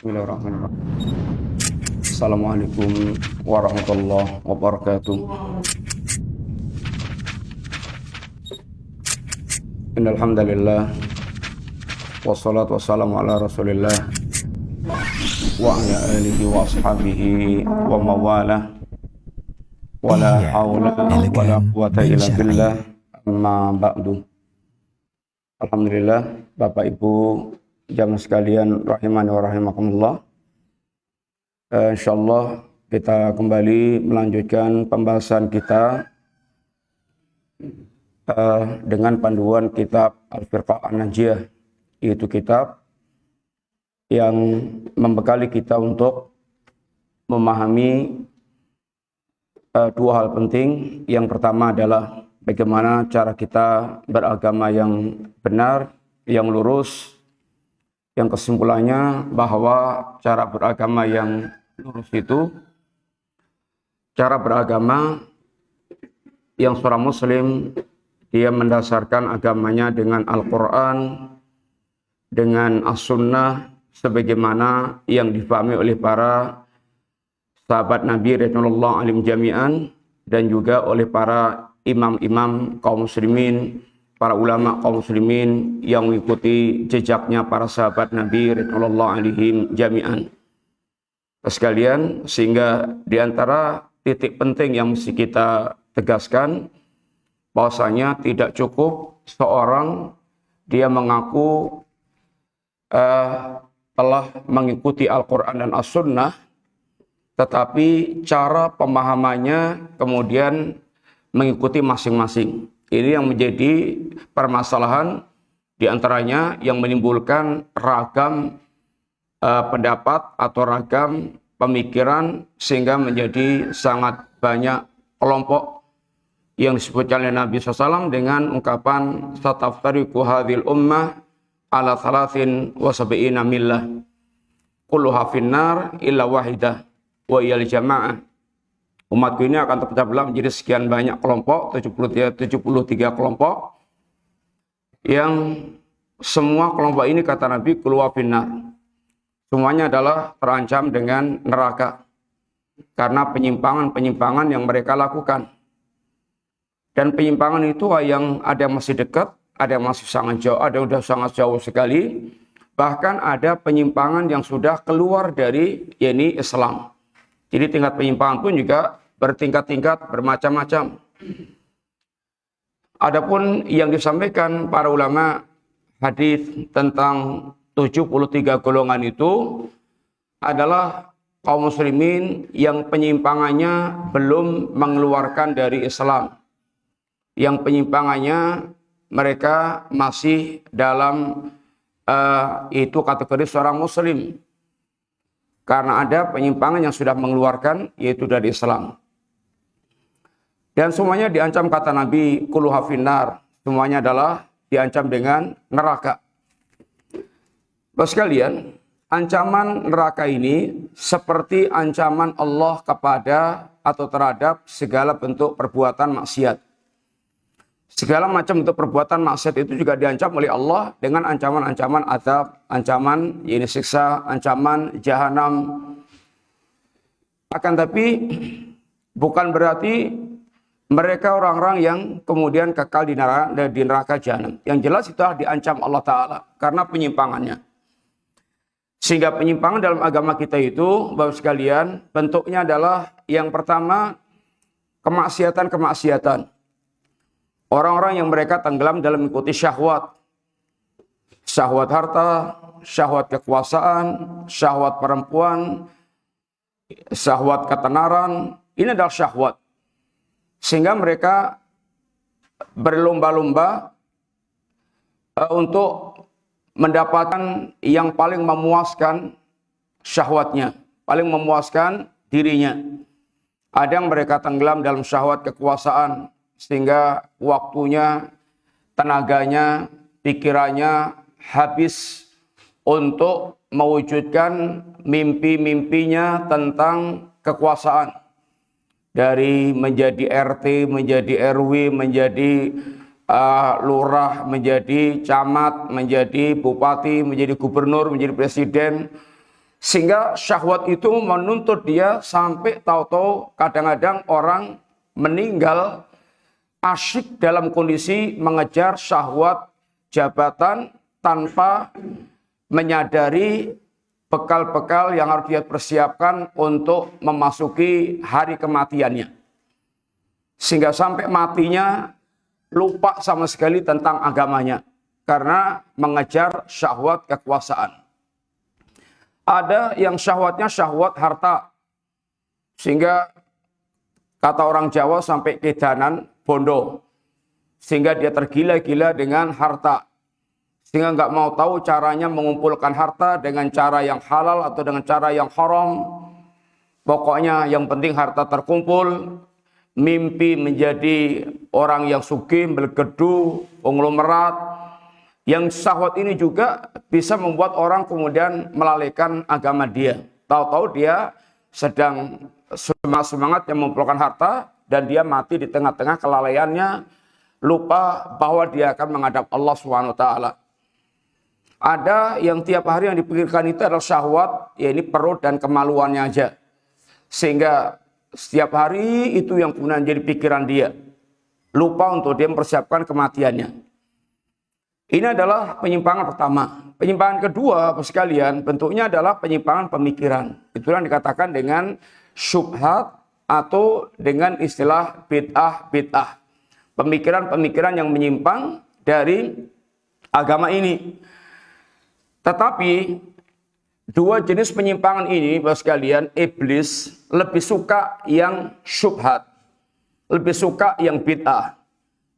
Bismillahirrahmanirrahim. Assalamualaikum warahmatullahi wabarakatuh. Innal hamdalillah wassalatu wassalamu ala Rasulillah wa ala alihi wa ashabihi wa mawalah. Wala haula wala quwata illa billah. Amma ba'du. Alhamdulillah, Bapak Ibu jamaah sekalian rahimani wa rahimakumullah. Insyaallah kita kembali melanjutkan pembahasan kita dengan panduan kitab Al-Firqah An-Najiyah, yaitu kitab yang membekali kita untuk memahami dua hal penting. Yang pertama adalah bagaimana cara kita beragama yang benar, yang lurus. Yang kesimpulannya bahwa cara beragama yang lurus itu cara beragama yang seorang muslim dia mendasarkan agamanya dengan Al-Quran, dengan As-Sunnah, sebagaimana yang difahami oleh para sahabat Nabi radhiyallahu anhum jami'an, dan juga oleh para imam-imam kaum muslimin, para ulama kaum muslimin yang mengikuti jejaknya para sahabat Nabi radhiyallahu anhum jami'an. Sekalian, sehingga di antara titik penting yang mesti kita tegaskan bahwasanya tidak cukup seorang dia mengaku telah mengikuti Al-Quran dan As-Sunnah, tetapi cara pemahamannya kemudian mengikuti masing-masing. Ini yang menjadi permasalahan, diantaranya yang menimbulkan ragam pendapat atau ragam pemikiran, sehingga menjadi sangat banyak kelompok yang disebutkan oleh Nabi SAW dengan ungkapan sataftariqu hadhil ummah ala thalathin wa sab'ina millah kulluha finnar illa wahidah wa iyal jamaah. Umatku ini akan terpecah belah menjadi sekian banyak kelompok, 73 kelompok, yang semua kelompok ini kata Nabi kulluha finnar, semuanya adalah terancam dengan neraka karena penyimpangan-penyimpangan yang mereka lakukan. Dan penyimpangan itu yang ada yang masih dekat, ada yang masih sangat jauh, ada yang sudah sangat jauh sekali, bahkan ada penyimpangan yang sudah keluar dari Islam. Jadi tingkat penyimpangan pun juga bertingkat-tingkat, bermacam-macam. Adapun yang disampaikan para ulama hadis tentang 73 golongan itu adalah kaum muslimin yang penyimpangannya belum mengeluarkan dari Islam. Yang penyimpangannya mereka masih dalam itu kategori seorang muslim. Karena ada penyimpangan yang sudah mengeluarkan, yaitu dari Islam. Dan semuanya diancam kata Nabi kulluha finnar, semuanya adalah diancam dengan neraka. Bapak sekalian, ancaman neraka ini seperti ancaman Allah kepada atau terhadap segala bentuk perbuatan maksiat. Segala macam bentuk perbuatan maksiat itu juga diancam oleh Allah dengan ancaman-ancaman azab, ancaman siksa, ancaman jahanam. Akan tapi bukan berarti mereka orang-orang yang kemudian kekal di neraka jahanam. Yang jelas itu diancam Allah Ta'ala karena penyimpangannya. Sehingga penyimpangan dalam agama kita itu, Bapak sekalian, bentuknya adalah yang pertama kemaksiatan-kemaksiatan. Orang-orang yang mereka tenggelam dalam mengikuti syahwat. Syahwat harta, syahwat kekuasaan, syahwat perempuan, syahwat ketenaran. Ini adalah syahwat. Sehingga mereka berlomba-lomba untuk mendapatkan yang paling memuaskan syahwatnya, paling memuaskan dirinya. Ada yang mereka tenggelam dalam syahwat kekuasaan, sehingga waktunya, tenaganya, pikirannya habis untuk mewujudkan mimpi-mimpinya tentang kekuasaan. Dari menjadi RT, menjadi RW, menjadi lurah, menjadi camat, menjadi bupati, menjadi gubernur, menjadi presiden, Sehingga syahwat itu menuntut dia sampai tahu-tahu kadang-kadang orang meninggal asyik dalam kondisi mengejar syahwat jabatan tanpa menyadari bekal-bekal yang harus dia persiapkan untuk memasuki hari kematiannya. Sehingga sampai matinya lupa sama sekali tentang agamanya karena mengejar syahwat kekuasaan. Ada yang syahwatnya syahwat harta. Sehingga kata orang Jawa sampai kedanan bondo. Sehingga dia tergila-gila dengan harta. Sehingga nggak mau tahu caranya mengumpulkan harta dengan cara yang halal atau dengan cara yang haram. Pokoknya yang penting harta terkumpul. Mimpi menjadi orang yang sugih, bergedu, konglomerat. Yang syahwat ini juga bisa membuat orang kemudian melalaikan agama dia. Tahu-tahu dia sedang semangat yang mengumpulkan harta dan dia mati di tengah-tengah kelalaiannya, lupa bahwa dia akan menghadap Allah SWT. Ada yang tiap hari yang dipikirkan itu adalah syahwat, yaitu perut dan kemaluannya aja. Sehingga setiap hari itu yang kemudian jadi pikiran dia. Lupa untuk dia mempersiapkan kematiannya. Ini adalah penyimpangan pertama. Penyimpangan kedua, sekalian, bentuknya adalah penyimpangan pemikiran. Itulah yang dikatakan dengan syubhat atau dengan istilah bid'ah. Pemikiran-pemikiran yang menyimpang dari agama ini. Tetapi dua jenis penyimpangan ini, sekalian, iblis lebih suka yang syubhat, lebih suka yang bid'ah.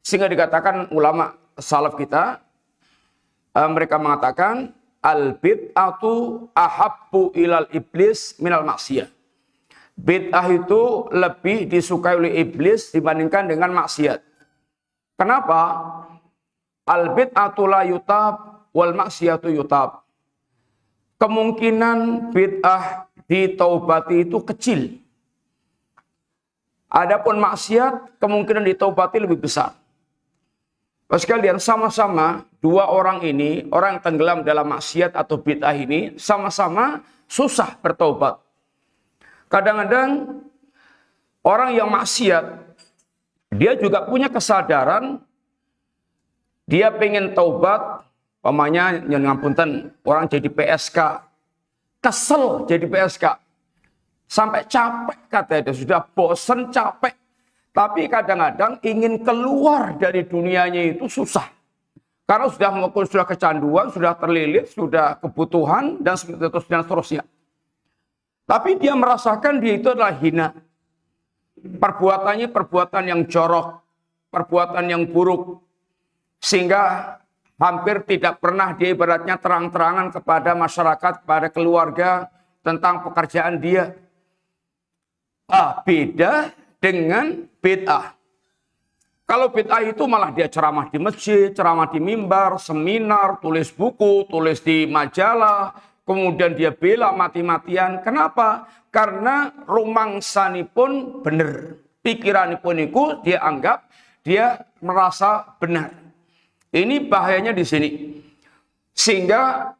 Sehingga dikatakan ulama salaf kita, mereka mengatakan al-bid'atu ahabbu ilal iblis minal maksiyah. Bid'ah itu lebih disukai oleh iblis dibandingkan dengan maksiat. Kenapa? Al-bid'atu la yutab wal maksiyatu yutab. Kemungkinan bid'ah ditaubati itu kecil. Adapun maksiat kemungkinan ditaubati lebih besar. Sekalian, sama-sama dua orang ini, orang yang tenggelam dalam maksiat atau bid'ah ini, sama-sama susah bertaubat. Kadang-kadang orang yang maksiat, dia juga punya kesadaran, dia pengen taubat, pamannya ngapunten, orang jadi PSK, kesel jadi PSK, sampai capek katanya, sudah bosen capek. Tapi kadang-kadang ingin keluar dari dunianya itu susah. Karena sudah kecanduan, sudah terlilit, sudah kebutuhan, dan seterusnya. Tapi dia merasakan dia itu adalah hina. Perbuatannya perbuatan yang jorok, perbuatan yang buruk. Sehingga hampir tidak pernah dia ibaratnya terang-terangan kepada masyarakat, kepada keluarga, tentang pekerjaan dia. Beda dengan bid'ah. Kalau bid'ah itu malah dia ceramah di masjid, ceramah di mimbar, seminar, tulis buku, tulis di majalah, kemudian dia bela mati-matian. Kenapa? Karena rumangsanipun benar. Pikiranipun itu dia anggap, dia merasa benar. Ini bahayanya di sini. Sehingga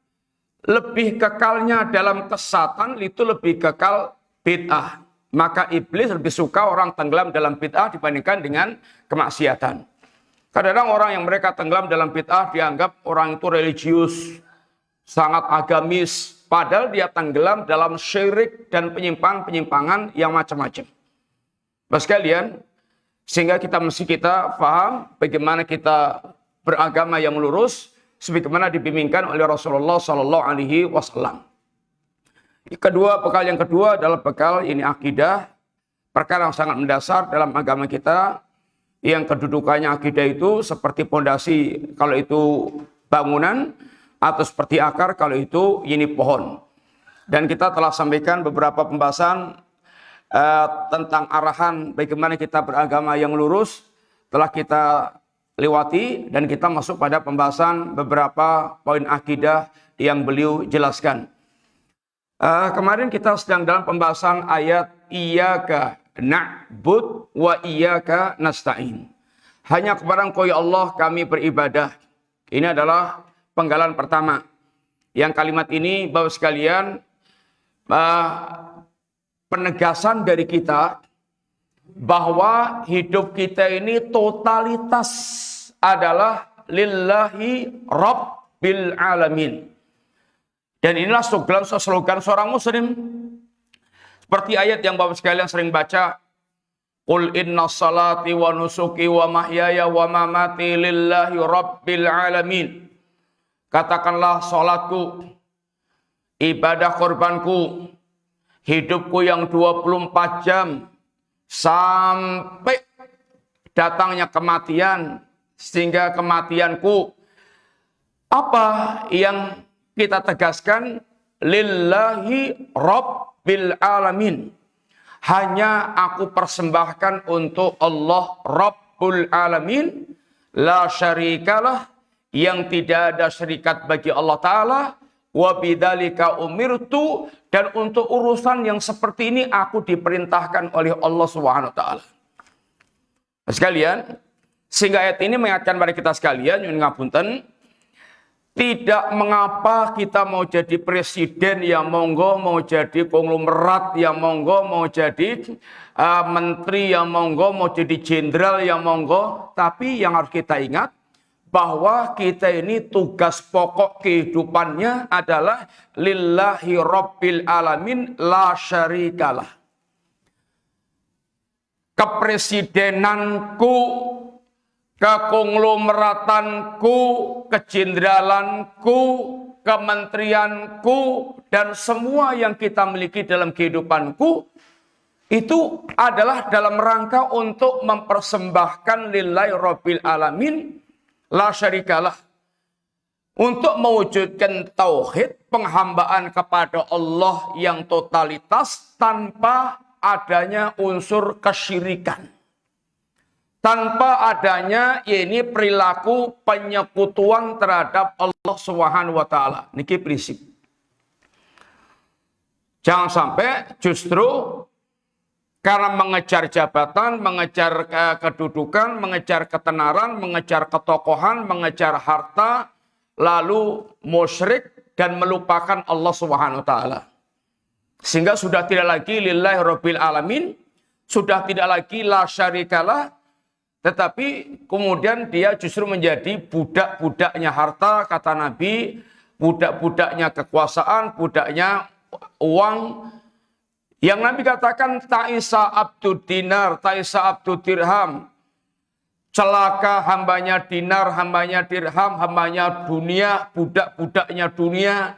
lebih kekalnya dalam kesesatan itu lebih kekal bid'ah. Maka iblis lebih suka orang tenggelam dalam bid'ah dibandingkan dengan kemaksiatan. Kadang-kadang orang yang mereka tenggelam dalam bid'ah dianggap orang itu religius, sangat agamis. Padahal dia tenggelam dalam syirik dan penyimpangan-penyimpangan yang macam-macam. Bapak sekalian, sehingga kita paham bagaimana kita beragama yang lurus, sebagaimana dibimbingkan oleh Rasulullah SAW. Bekal yang kedua adalah bekal ini akidah, perkara yang sangat mendasar dalam agama kita, yang kedudukannya akidah itu seperti pondasi kalau itu bangunan, atau seperti akar kalau itu ini pohon. Dan kita telah sampaikan beberapa pembahasan tentang arahan bagaimana kita beragama yang lurus, telah kita lewati dan kita masuk pada pembahasan beberapa poin akidah yang beliau jelaskan. Kemarin kita sedang dalam pembahasan ayat iyyaka na'bud wa iyyaka nasta'in. Hanya kepada Engkau ya Allah kami beribadah. Ini adalah penggalan pertama. Yang kalimat ini Bapak sekalian penegasan dari kita bahwa hidup kita ini totalitas adalah lillahi rabbil alamin. Dan inilah slogan seorang muslim. Seperti ayat yang Bapak sekalian sering baca, Qul inna salati wa nusuki wa mahyaya wa mamati lillahi rabbil alamin. Katakanlah salatku, ibadah korbanku, hidupku yang 24 jam, sampai datangnya kematian, sehingga kematianku, apa yang kita tegaskan? Lillahi rabbil alamin. Hanya aku persembahkan untuk Allah Rabbul Alamin. La syarikalah, yang tidak ada syarikat bagi Allah Ta'ala. Wa bidzalika umirtu, dan untuk urusan yang seperti ini aku diperintahkan oleh Allah Subhanahu wa taala. Sekalian, sehingga ayat ini mengingatkan kepada kita sekalian, nyuwun ngapunten, tidak mengapa kita mau jadi presiden ya monggo, mau jadi konglomerat ya monggo, mau jadi menteri ya monggo, mau jadi jenderal ya monggo, tapi yang harus kita ingat bahwa kita ini tugas pokok kehidupannya adalah lillahi rabbil alamin la syarikalah. Kepresidenanku, kekonglomeratanku, kejenderalanku, kementerianku, dan semua yang kita miliki dalam kehidupanku, itu adalah dalam rangka untuk mempersembahkan lillahi rabbil alamin la syarikalah, untuk mewujudkan tauhid, penghambaan kepada Allah yang totalitas tanpa adanya unsur kesyirikan, tanpa adanya ini perilaku penyekutuan terhadap Allah Subhanahu wa taala. Niki prinsip. Jangan sampai justru karena mengejar jabatan, mengejar kedudukan, mengejar ketenaran, mengejar ketokohan, mengejar harta, lalu musyrik dan melupakan Allah Subhanahu wa taala. Sehingga sudah tidak lagi lillahi rabbil alamin, sudah tidak lagi la syarikalah, tetapi kemudian dia justru menjadi budak-budaknya harta, kata Nabi, budak-budaknya kekuasaan, budaknya uang. Yang Nabi katakan, ta'isa abdud dinar, ta'isa abdud dirham. Celaka hambanya dinar, hambanya dirham, hambanya dunia, budak-budaknya dunia.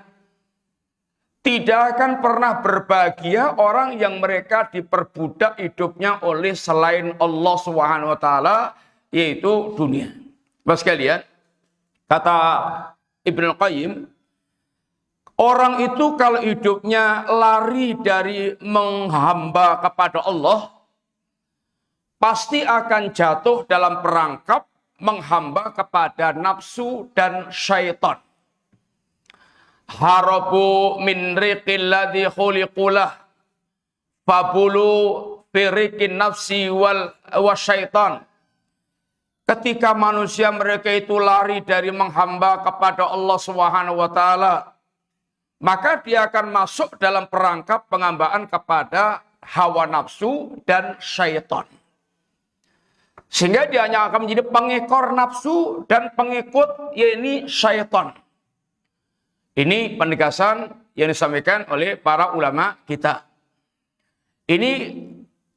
Tidak akan pernah berbahagia orang yang mereka diperbudak hidupnya oleh selain Allah Subhanahu wa taala, yaitu dunia. Bapak sekalian, kata Ibnu Qayyim, orang itu kalau hidupnya lari dari menghamba kepada Allah, pasti akan jatuh dalam perangkap menghamba kepada nafsu dan syaitan. Harabu min riqil ladzi khuliqulah fabulu firikin nafsi wal syaitan. Ketika manusia mereka itu lari dari menghamba kepada Allah Subhanahu wa taala, maka dia akan masuk dalam perangkap penghambaan kepada hawa nafsu dan syaitan. Sehingga dia hanya akan menjadi pengekor nafsu dan pengikut, yaitu syaitan. Ini penegasan yang disampaikan oleh para ulama kita. Ini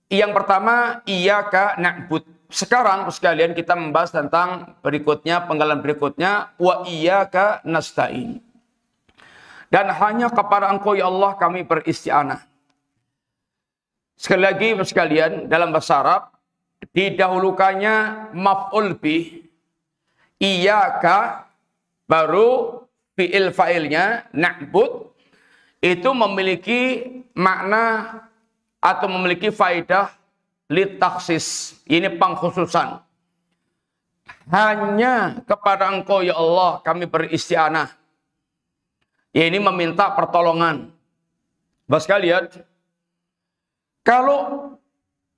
yang pertama, iyyaka na'bud. Sekarang sekalian kita membahas tentang berikutnya, penggalan berikutnya, wa iyyaka nasta'in. Dan hanya kepada Engkau ya Allah kami beristi'anah. Sekali lagi sekalian, dalam bahasa Arab didahulukannya maf'ul bih, iyyaka, baru fi'il fa'ilnya na'bud, itu memiliki makna atau memiliki faidah litaksis. Ini pengkhususan. Hanya kepada Engkau ya Allah kami beristi'anah. Ya, ini meminta pertolongan. Bapak sekalian, kalau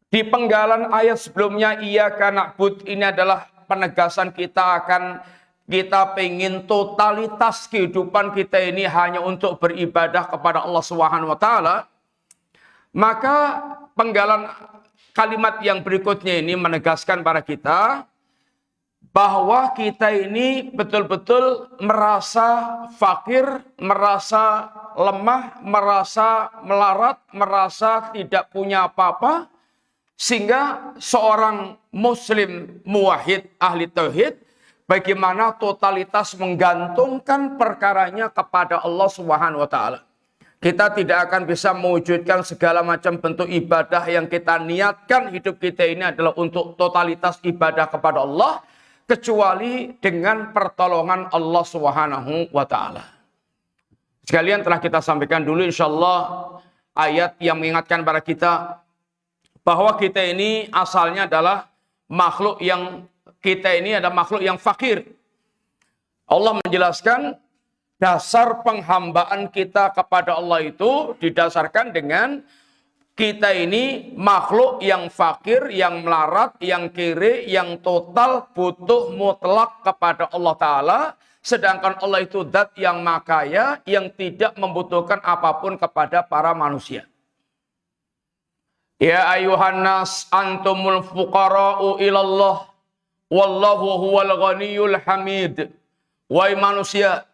di penggalan ayat sebelumnya iyyaka na'bud, ini adalah penegasan kita akan kita pengen totalitas kehidupan kita ini hanya untuk beribadah kepada Allah Subhanahu wa taala, maka penggalan kalimat yang berikutnya ini menegaskan pada kita bahwa kita ini betul-betul merasa fakir, merasa lemah, merasa melarat, merasa tidak punya apa-apa, sehingga seorang muslim muwahhid ahli tauhid bagaimana totalitas menggantungkan perkaranya kepada Allah Subhanahu wa taala. Kita tidak akan bisa mewujudkan segala macam bentuk ibadah yang kita niatkan hidup kita ini adalah untuk totalitas ibadah kepada Allah kecuali dengan pertolongan Allah Subhanahu wa taala. Sekalian telah kita sampaikan dulu insyaallah ayat yang mengingatkan pada kita bahwa kita ini asalnya adalah makhluk yang fakir. Allah menjelaskan dasar penghambaan kita kepada Allah itu didasarkan dengan kita ini makhluk yang fakir, yang melarat, yang kere, yang total butuh mutlak kepada Allah Ta'ala. Sedangkan Allah itu zat yang makaya, yang tidak membutuhkan apapun kepada para manusia. Ya ayuhan nas antumul fuqara'u ilallah wallahu huwal ghaniyul hamid. Wahai manusia,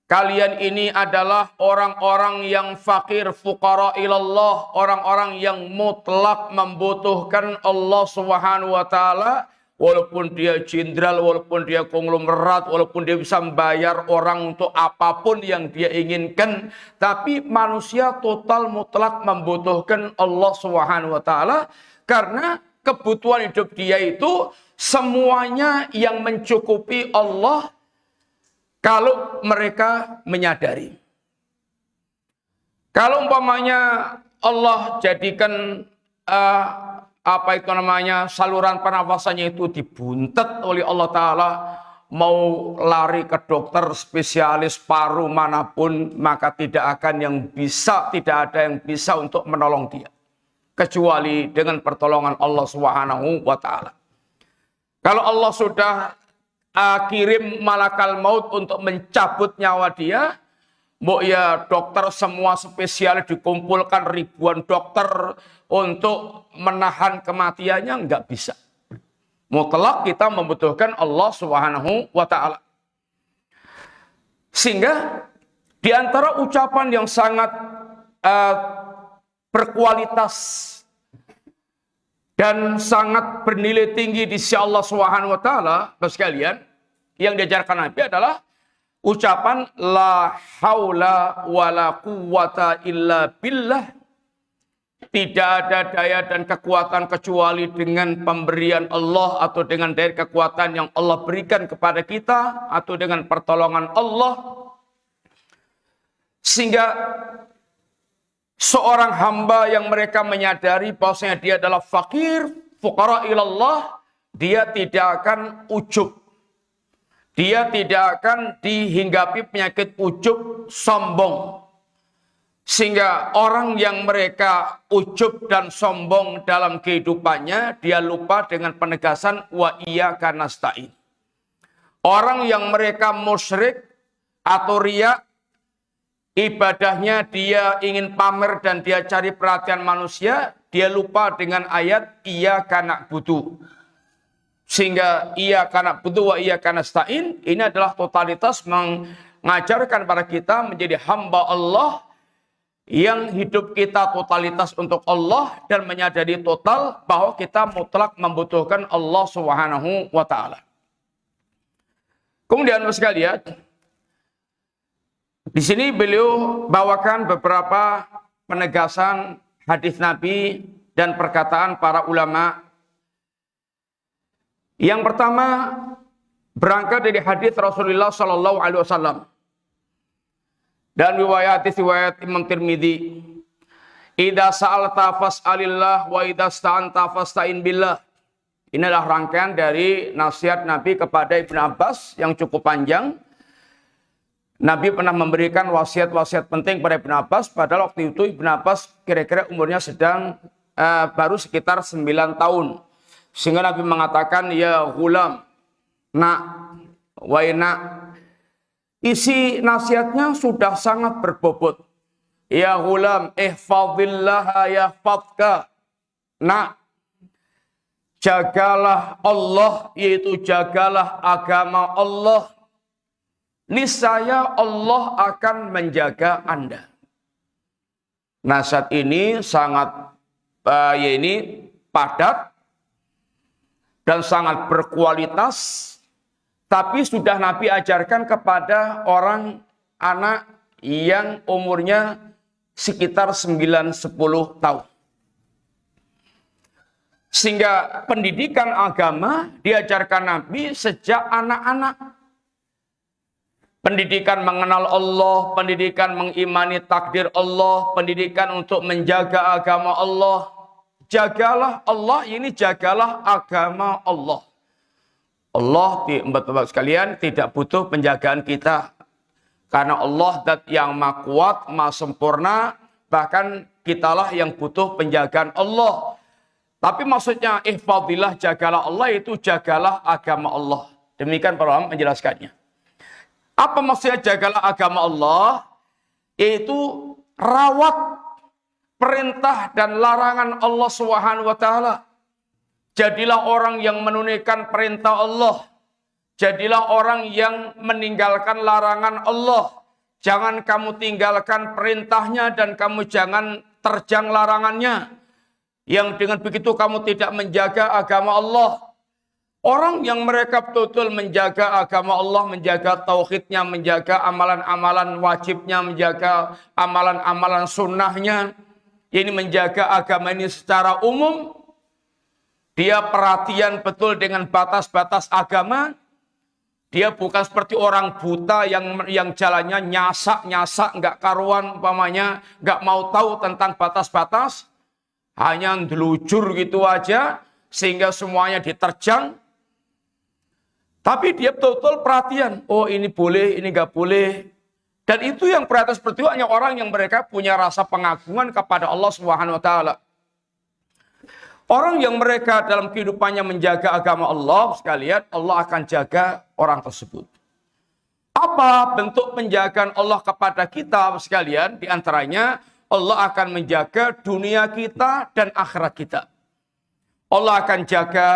kalian ini adalah orang-orang yang fakir, fuqara ilallah, orang-orang yang mutlak membutuhkan Allah Subhanahu wa taala, walaupun dia jenderal, walaupun dia konglomerat, walaupun dia bisa membayar orang untuk apapun yang dia inginkan, tapi manusia total mutlak membutuhkan Allah Subhanahu wa taala karena kebutuhan hidup dia itu semuanya yang mencukupi Allah. Kalau mereka menyadari. Kalau umpamanya Allah jadikan saluran pernafasannya itu dibuntet oleh Allah Ta'ala, mau lari ke dokter spesialis paru manapun, maka tidak ada yang bisa untuk menolong dia. Kecuali dengan pertolongan Allah Subhanahu wa Ta'ala. Kalau Allah sudah kirim malakal maut untuk mencabut nyawa dia, mau ya dokter semua spesialis dikumpulkan ribuan dokter untuk menahan kematiannya, nggak bisa. Mutlak kita membutuhkan Allah Subhanahu wa taala. Sehingga di antara ucapan yang sangat berkualitas dan sangat bernilai tinggi di sisi Allah Subhanahu wa taala, sekalian, yang diajarkan Nabi adalah ucapan la haula wala quwwata illa billah. Tidak ada daya dan kekuatan kecuali dengan pemberian Allah atau dengan daya kekuatan yang Allah berikan kepada kita atau dengan pertolongan Allah. Sehingga seorang hamba yang mereka menyadari bahwasanya dia adalah fakir, fuqara ilallah, dia tidak akan ujub. Dia tidak akan dihinggapi penyakit ujub, sombong. Sehingga orang yang mereka ujub dan sombong dalam kehidupannya, dia lupa dengan penegasan wa iyyaka nasta'in. Orang yang mereka musyrik atau riya, ibadahnya dia ingin pamer dan dia cari perhatian manusia, dia lupa dengan ayat iyyaka na'budu. Sehingga iyyaka na'budu wa iyyaka nasta'in ini adalah totalitas mengajarkan pada kita menjadi hamba Allah yang hidup kita totalitas untuk Allah dan menyadari total bahwa kita mutlak membutuhkan Allah Subhanahu wa taala. Kemudian sekalian, di sini beliau bawakan beberapa penegasan hadis Nabi dan perkataan para ulama. Yang pertama berangkat dari hadis Rasulullah Sallallahu Alaihi Wasallam dan riwayat Imam Tirmidzi. Idza sa'alta fas'alillah wa idza sta'anta fasta'in billah. Ini adalah rangkaian dari nasihat Nabi kepada Ibnu Abbas yang cukup panjang. Nabi pernah memberikan wasiat-wasiat penting pada Ibnu Abbas, padahal waktu itu Ibnu Abbas kira-kira umurnya sedang baru sekitar 9 tahun. Sehingga Nabi mengatakan, ya ghulam, nak, Waina. Isi nasihatnya sudah sangat berbobot. Ya ghulam, ihfazillaha yahfazka. Nak, jagalah Allah, yaitu jagalah agama Allah. Niscaya Allah akan menjaga Anda. Nasihat ini sangat padat dan sangat berkualitas, tapi sudah Nabi ajarkan kepada orang anak yang umurnya sekitar 9-10 tahun. Sehingga pendidikan agama diajarkan Nabi sejak anak-anak. Pendidikan mengenal Allah, pendidikan mengimani takdir Allah, pendidikan untuk menjaga agama Allah. Jagalah Allah, ini jagalah agama Allah. Allah, teman-teman sekalian, tidak butuh penjagaan kita. Karena Allah zat yang maha kuat, maha sempurna, bahkan kitalah yang butuh penjagaan Allah. Tapi maksudnya ihfadillah, jagalah Allah, itu jagalah agama Allah. Demikian para ulama menjelaskannya. Apa maksudnya jagalah agama Allah? Yaitu rawat perintah dan larangan Allah Subhanahu wa taala. Jadilah orang yang menunaikan perintah Allah. Jadilah orang yang meninggalkan larangan Allah. Jangan kamu tinggalkan perintahnya dan kamu jangan terjang larangannya. Yang dengan begitu kamu tidak menjaga agama Allah. Orang yang mereka betul-betul menjaga agama Allah, menjaga tauhidnya, menjaga amalan-amalan wajibnya, menjaga amalan-amalan sunnahnya, ini menjaga agama ini secara umum. Dia perhatian betul dengan batas-batas agama. Dia bukan seperti orang buta yang jalannya nyasak-nyasak, nggak karuan umpamanya, nggak mau tahu tentang batas-batas, hanya ndelujur gitu aja, sehingga semuanya diterjang. Tapi dia betul-betul perhatian. Oh ini boleh, ini nggak boleh. Dan itu yang perhatian seperti itu hanya orang yang mereka punya rasa pengagungan kepada Allah Subhanahu wa taala. Orang yang mereka dalam kehidupannya menjaga agama Allah sekalian, Allah akan jaga orang tersebut. Apa bentuk penjagaan Allah kepada kita sekalian? Di antaranya Allah akan menjaga dunia kita dan akhirat kita. Allah akan jaga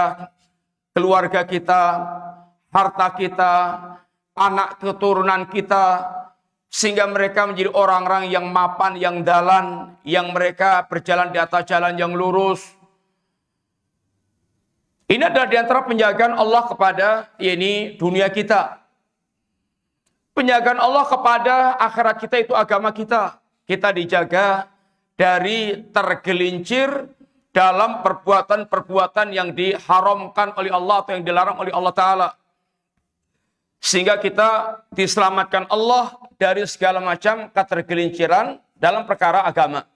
keluarga kita, harta kita, anak keturunan kita, sehingga mereka menjadi orang-orang yang mapan, yang dalan, yang mereka berjalan di atas jalan yang lurus. Ini adalah di antara penjagaan Allah kepada dunia kita. Penjagaan Allah kepada akhirat kita itu agama kita. Kita dijaga dari tergelincir dalam perbuatan-perbuatan yang diharamkan oleh Allah atau yang dilarang oleh Allah Ta'ala. Sehingga kita diselamatkan Allah dari segala macam ketergelinciran dalam perkara agama.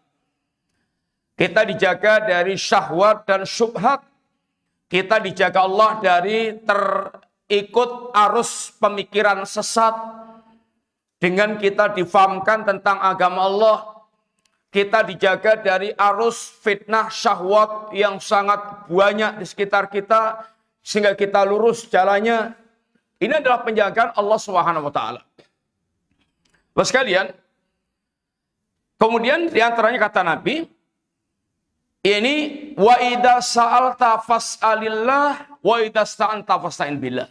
Kita dijaga dari syahwat dan syubhat. Kita dijaga Allah dari terikut arus pemikiran sesat. Dengan kita difahamkan tentang agama Allah. Kita dijaga dari arus fitnah syahwat yang sangat banyak di sekitar kita. Sehingga kita lurus jalannya. Ini adalah penjagaan Allah Subhanahu wa taala. Bapak sekalian, kemudian di antaranya kata Nabi, ini wa idza sa'alta fas'alillah wa idza sta'anta fasta'in billah.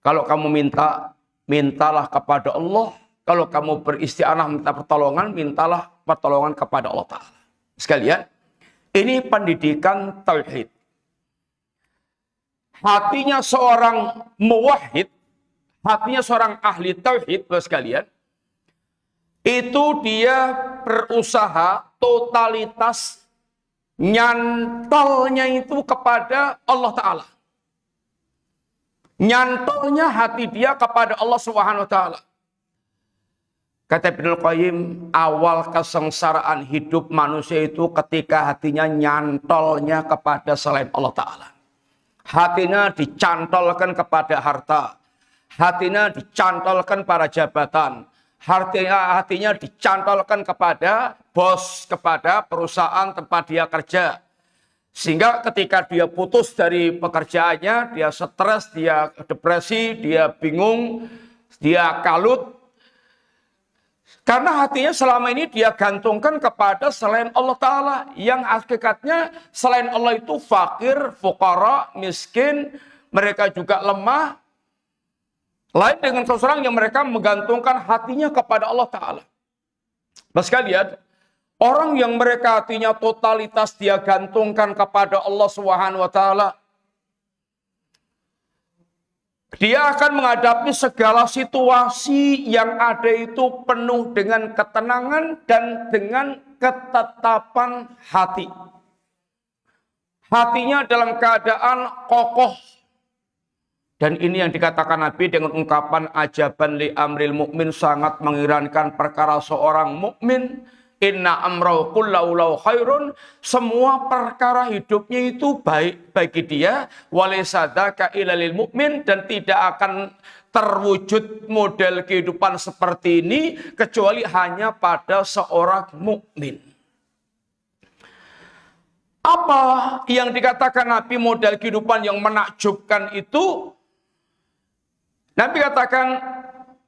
Kalau kamu minta, mintalah kepada Allah. Kalau kamu beristianah minta pertolongan, mintalah pertolongan kepada Allah Ta'ala. Sekalian, ini pendidikan tauhid. Hatinya seorang muwahhid, hatinya seorang ahli tauhid, Bapak sekalian, itu dia berusaha totalitas nyantolnya itu kepada Allah Ta'ala. Nyantolnya hati dia kepada Allah Subhanahu wa taala. Kata Ibnu Qayyim, awal kesengsaraan hidup manusia itu ketika hatinya nyantolnya kepada selain Allah Ta'ala. Hatinya dicantolkan kepada harta. Hatinya dicantolkan pada jabatan. Hatinya dicantolkan kepada bos, kepada perusahaan tempat dia kerja. Sehingga ketika dia putus dari pekerjaannya, dia stres, dia depresi, dia bingung, dia kalut. Karena hatinya selama ini dia gantungkan kepada selain Allah Ta'ala. Yang hakikatnya selain Allah itu fakir, fuqara, miskin, mereka juga lemah. Lain dengan seseorang yang mereka menggantungkan hatinya kepada Allah Ta'ala. Nah sekalian, orang yang mereka hatinya totalitas dia gantungkan kepada Allah Subhanahu wa taala, dia akan menghadapi segala situasi yang ada itu penuh dengan ketenangan dan dengan ketetapan hati. Hatinya dalam keadaan kokoh. Dan ini yang dikatakan Nabi dengan ungkapan ajaban li amril mukmin, sangat mengirankan perkara seorang mukmin. Inna amrau kullahu lahu khairun, semua perkara hidupnya itu baik bagi dia, walisadaka ilalil mukmin, dan tidak akan terwujud model kehidupan seperti ini kecuali hanya pada seorang mukmin. Apa yang dikatakan Nabi model kehidupan yang menakjubkan itu? Nabi katakan,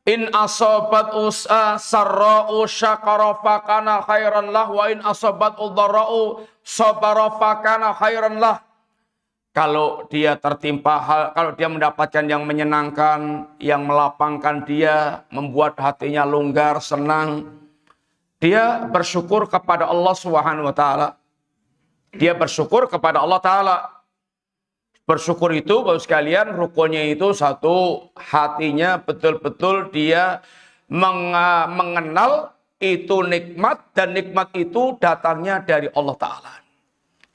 in asobat us'a sarra'u syakara fakana khairan lah, wa in asobat udharra'u sabara fakana khairan lah. Kalau dia tertimpa hal, kalau dia mendapatkan yang menyenangkan, yang melapangkan dia, membuat hatinya longgar, senang, dia bersyukur kepada Allah Subhanahu wa taala. Dia bersyukur kepada Allah Ta'ala. Bersyukur itu, Bapak sekalian, rukunnya itu satu, hatinya betul-betul dia mengenal itu nikmat, dan nikmat itu datangnya dari Allah Ta'ala.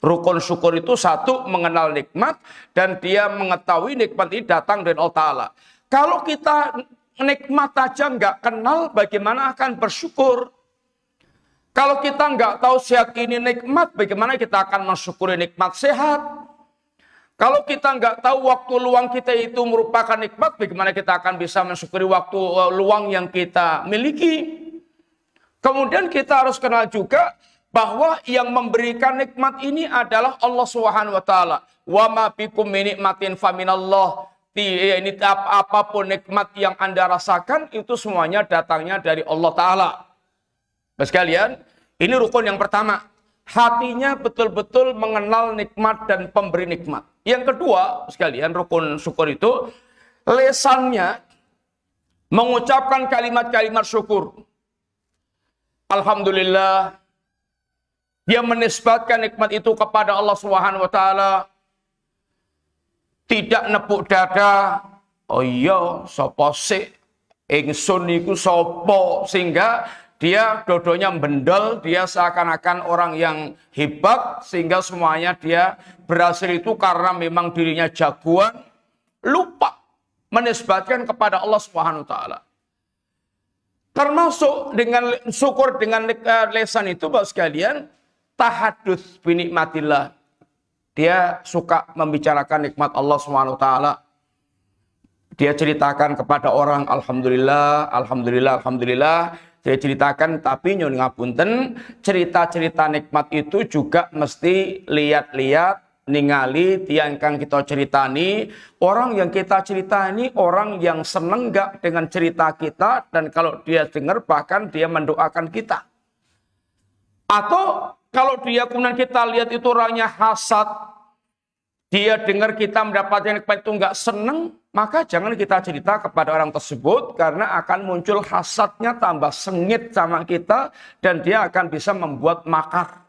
Rukun syukur itu satu, mengenal nikmat, dan dia mengetahui nikmat ini datang dari Allah Ta'ala. Kalau kita nikmat aja nggak kenal, bagaimana akan bersyukur? Kalau kita nggak tahu sehat ini nikmat, bagaimana kita akan mensyukuri nikmat sehat? Kalau kita nggak tahu waktu luang kita itu merupakan nikmat, bagaimana kita akan bisa mensyukuri waktu luang yang kita miliki? Kemudian kita harus kenal juga bahwa yang memberikan nikmat ini adalah Allah Subhanahu wa taala. Wa ma bikum min nikmatin faminallah. Ini apapun nikmat yang Anda rasakan itu semuanya datangnya dari Allah Taala. Nah, sekalian, ini rukun yang pertama. Hatinya betul-betul mengenal nikmat dan pemberi nikmat. Yang kedua, sekalian, rukun syukur itu lesannya mengucapkan kalimat-kalimat syukur. Alhamdulillah. Dia menisbatkan nikmat itu kepada Allah Subhanahu wa taala. Tidak nepuk dada. Oh iya, sapa sik ingsun iku sapa, sehingga dia dodonya bendol, dia seakan-akan orang yang hebat, sehingga semuanya dia berhasil itu karena memang dirinya jagoan, lupa menisbatkan kepada Allah Subhanahu wa taala. Termasuk dengan syukur dengan lesan itu, Bapak sekalian, tahadduts bi nikmatillah. Dia suka membicarakan nikmat Allah Subhanahu wa taala. Dia ceritakan kepada orang, alhamdulillah, alhamdulillah, alhamdulillah. Saya ceritakan, tapi nyuwun ngapunten, cerita-cerita nikmat itu juga mesti lihat-lihat, ningali tiang kang kita ceritani. Orang yang kita ceritani, orang yang seneng gak dengan cerita kita, dan kalau dia dengar bahkan dia mendoakan kita. Atau kalau dia kemudian kita lihat itu orangnya hasad, dia dengar kita mendapatkan nikmat itu nggak seneng, maka jangan kita cerita kepada orang tersebut, karena akan muncul hasadnya, tambah sengit sama kita, dan dia akan bisa membuat makar.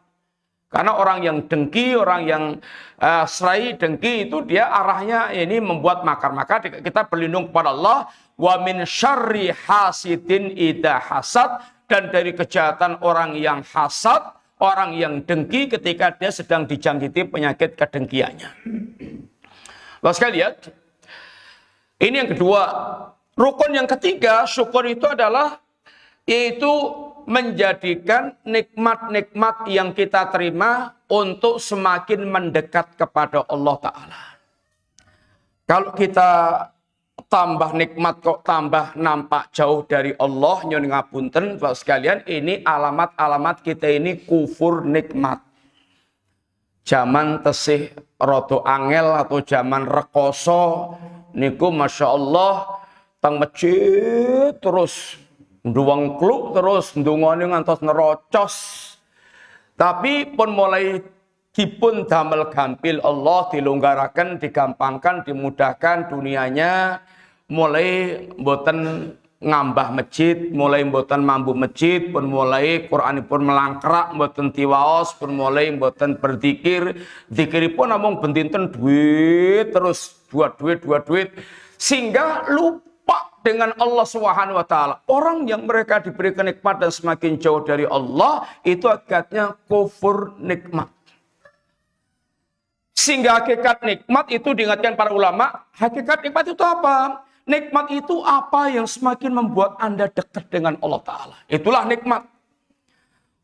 Karena orang yang dengki, orang yang serai dengki itu dia arahnya ini membuat makar. Maka kita berlindung kepada Allah, wa min syarri hasidin idza hasad, dan dari kejahatan orang yang hasad, orang yang dengki ketika dia sedang dijangkiti penyakit kedengkiannya. Bapak sekalian, ini yang kedua. Rukun yang ketiga, syukur itu adalah yaitu menjadikan nikmat-nikmat yang kita terima untuk semakin mendekat kepada Allah Ta'ala. Kalau kita tambah nikmat kok tambah nampak jauh dari Allah, nyuwun ngapunten Bapak sekalian, ini alamat-alamat kita ini kufur nikmat. Zaman tesih rada angel atau zaman rekoso niku Masya Allah teng masjid terus nduwengkluk terus ndongane ngantos nerocos. Tapi pun mulai dipun damel gampil Allah, dilonggaraken, digampangkan, dimudahkan dunianya, mulai mboten ngambah masjid, mulai mboten mambu masjid, pun mulai Quranipun melangkrak, mboten tiwaos, pun mulai mboten berzikir, zikiripun namung bendinten duit terus dua duit, sehingga lupa dengan Allah Subhanahu wa taala. Orang yang mereka diberi kenikmat dan semakin jauh dari Allah, itu akibatnya kufur nikmat. Sehingga hakikat nikmat itu diingatkan para ulama, hakikat nikmat itu apa? Nikmat itu apa yang semakin membuat Anda dekat dengan Allah Ta'ala. Itulah nikmat.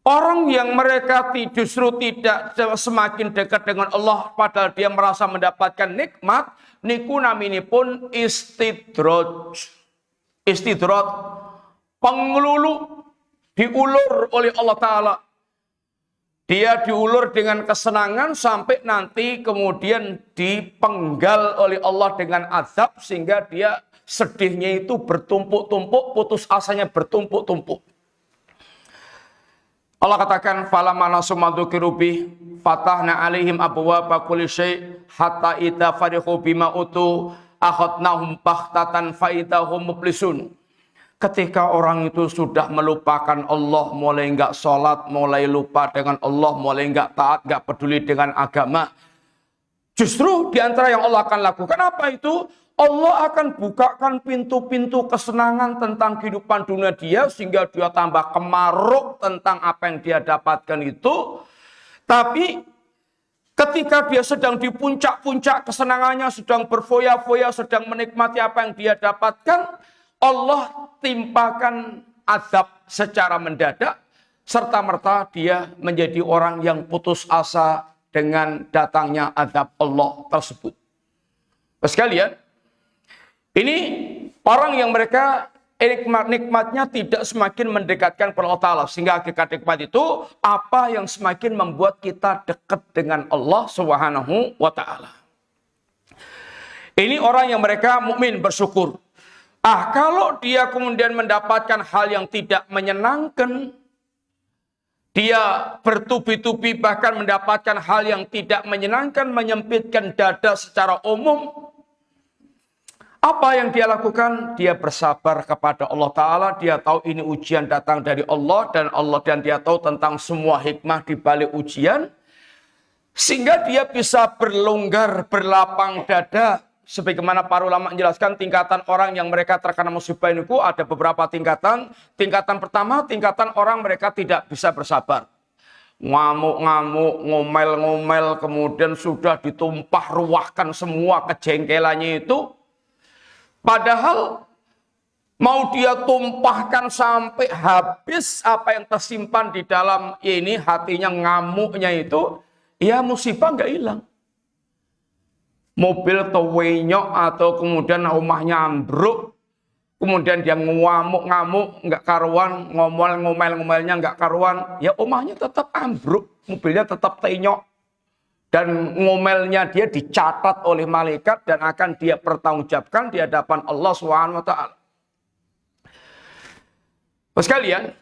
Orang yang mereka justru tidak semakin dekat dengan Allah, padahal dia merasa mendapatkan nikmat, niku naminipun istidraj. Istidraj, pengelulu, diulur oleh Allah Ta'ala. Dia diulur dengan kesenangan sampai nanti kemudian dipenggal oleh Allah dengan azab sehingga dia sedihnya itu bertumpuk-tumpuk, putus asanya bertumpuk-tumpuk. Allah katakan falamana sumadzukiru bi fatahna alaihim abwaaba kulli syai' hatta idza farihu bima utu akhadnahum baghtatan fa idahum mublisun. Ketika orang itu sudah melupakan Allah, mulai enggak sholat, mulai lupa dengan Allah, mulai enggak taat, enggak peduli dengan agama. Justru di antara yang Allah akan lakukan apa itu? Allah akan bukakan pintu-pintu kesenangan tentang kehidupan dunia dia, sehingga dia tambah kemaruk tentang apa yang dia dapatkan itu. Tapi ketika dia sedang di puncak-puncak kesenangannya, sedang berfoya-foya, sedang menikmati apa yang dia dapatkan, Allah timpakan azab secara mendadak, serta-merta dia menjadi orang yang putus asa dengan datangnya azab Allah tersebut. Sekalian, ini orang yang mereka nikmatnya tidak semakin mendekatkan kepada Allah Ta'ala. Sehingga hakikat nikmat itu apa yang semakin membuat kita dekat dengan Allah Subhanahu wa Ta'ala. Ini orang yang mereka mukmin bersyukur. Kalau dia kemudian mendapatkan hal yang tidak menyenangkan, dia bertubi-tubi bahkan mendapatkan hal yang tidak menyenangkan, menyempitkan dada secara umum, apa yang dia lakukan? Dia bersabar kepada Allah Ta'ala, dia tahu ini ujian datang dari Allah, dan dia tahu tentang semua hikmah di balik ujian, sehingga dia bisa berlonggar, berlapang dada. Sebagaimana para ulama menjelaskan tingkatan orang yang mereka terkena musibah itu ada beberapa tingkatan. Tingkatan pertama, tingkatan orang mereka tidak bisa bersabar. Ngamuk-ngamuk, ngomel-ngomel, kemudian sudah ditumpah ruahkan semua kejengkelannya itu. Padahal mau dia tumpahkan sampai habis apa yang tersimpan di dalam ini hatinya, ngamuknya itu, ya musibah nggak hilang. Mobil tewenyok atau kemudian rumahnya ambruk, kemudian dia ngamuk-ngamuk, nggak karuan, ngomelnya nggak karuan, ya rumahnya tetap ambruk, mobilnya tetap tenyok, dan ngomelnya dia dicatat oleh malaikat dan akan dia pertanggungjawabkan di hadapan Allah SWT. Sekalian,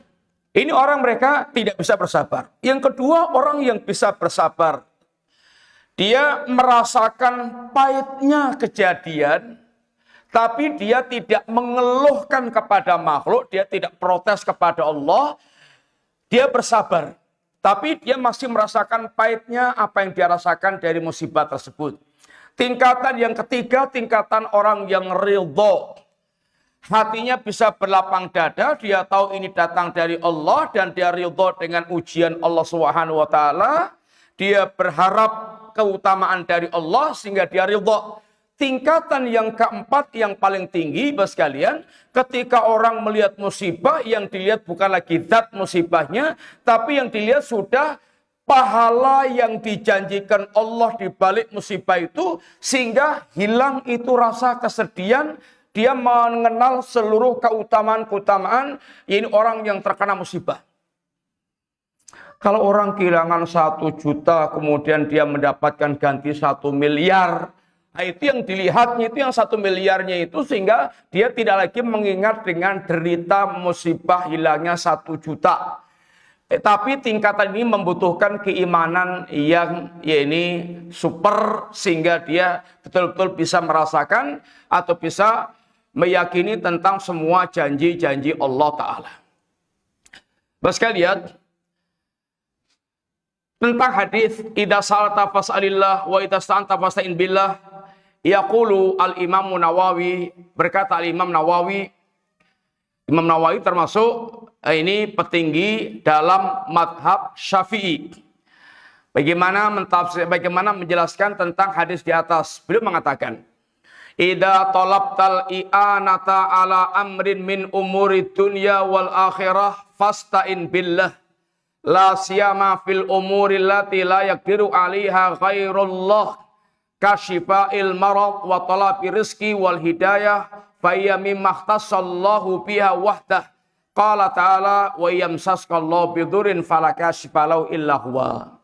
ini orang mereka tidak bisa bersabar. Yang kedua, orang yang bisa bersabar, dia merasakan pahitnya kejadian, tapi dia tidak mengeluhkan kepada makhluk, dia tidak protes kepada Allah, dia bersabar. Tapi dia masih merasakan pahitnya apa yang dia rasakan dari musibah tersebut. Tingkatan yang ketiga, tingkatan orang yang ridho. Hatinya bisa berlapang dada, dia tahu ini datang dari Allah, dan dia ridho dengan ujian Allah Subhanahu wa Ta'ala. Dia berharap keutamaan dari Allah sehingga dia ridha. Tingkatan yang keempat yang paling tinggi, Bapak sekalian, ketika orang melihat musibah, yang dilihat bukan lagi zat musibahnya, tapi yang dilihat sudah pahala yang dijanjikan Allah di balik musibah itu, sehingga hilang itu rasa kesedihan, dia mengenal seluruh keutamaan-keutamaan ini orang yang terkena musibah. Kalau orang kehilangan 1 juta, kemudian dia mendapatkan ganti 1 miliar, nah itu yang dilihatnya, itu yang 1 miliarnya itu, sehingga dia tidak lagi mengingat dengan derita musibah hilangnya 1 juta. Tapi tingkatan ini membutuhkan keimanan yang ini super, sehingga dia betul-betul bisa merasakan atau bisa meyakini tentang semua janji-janji Allah Ta'ala. Bapak sekalian, tentang hadis idza sa'alta fas'alillah wa idza sta'anta fasta'in billah, yaqulu al-Imam Nawawi, berkata al-Imam Nawawi, Imam Nawawi termasuk ini petinggi dalam madhab Syafi'i. Bagaimana menjelaskan tentang hadis di atas? Beliau mengatakan, idza talabtal i'anata ala amrin min umuri dunya wal akhirah fasta'in billah. La siyama fil umuri allati la yaqdiru 'alaiha ghairullah kasyifa'il marad wa talabi rizqi wal hidayah fa hiya mimma ikhtassallahu biha wahdah. Qala ta'ala wa yamsaskallahu bidurrin fala kashifa lahu illa huwa.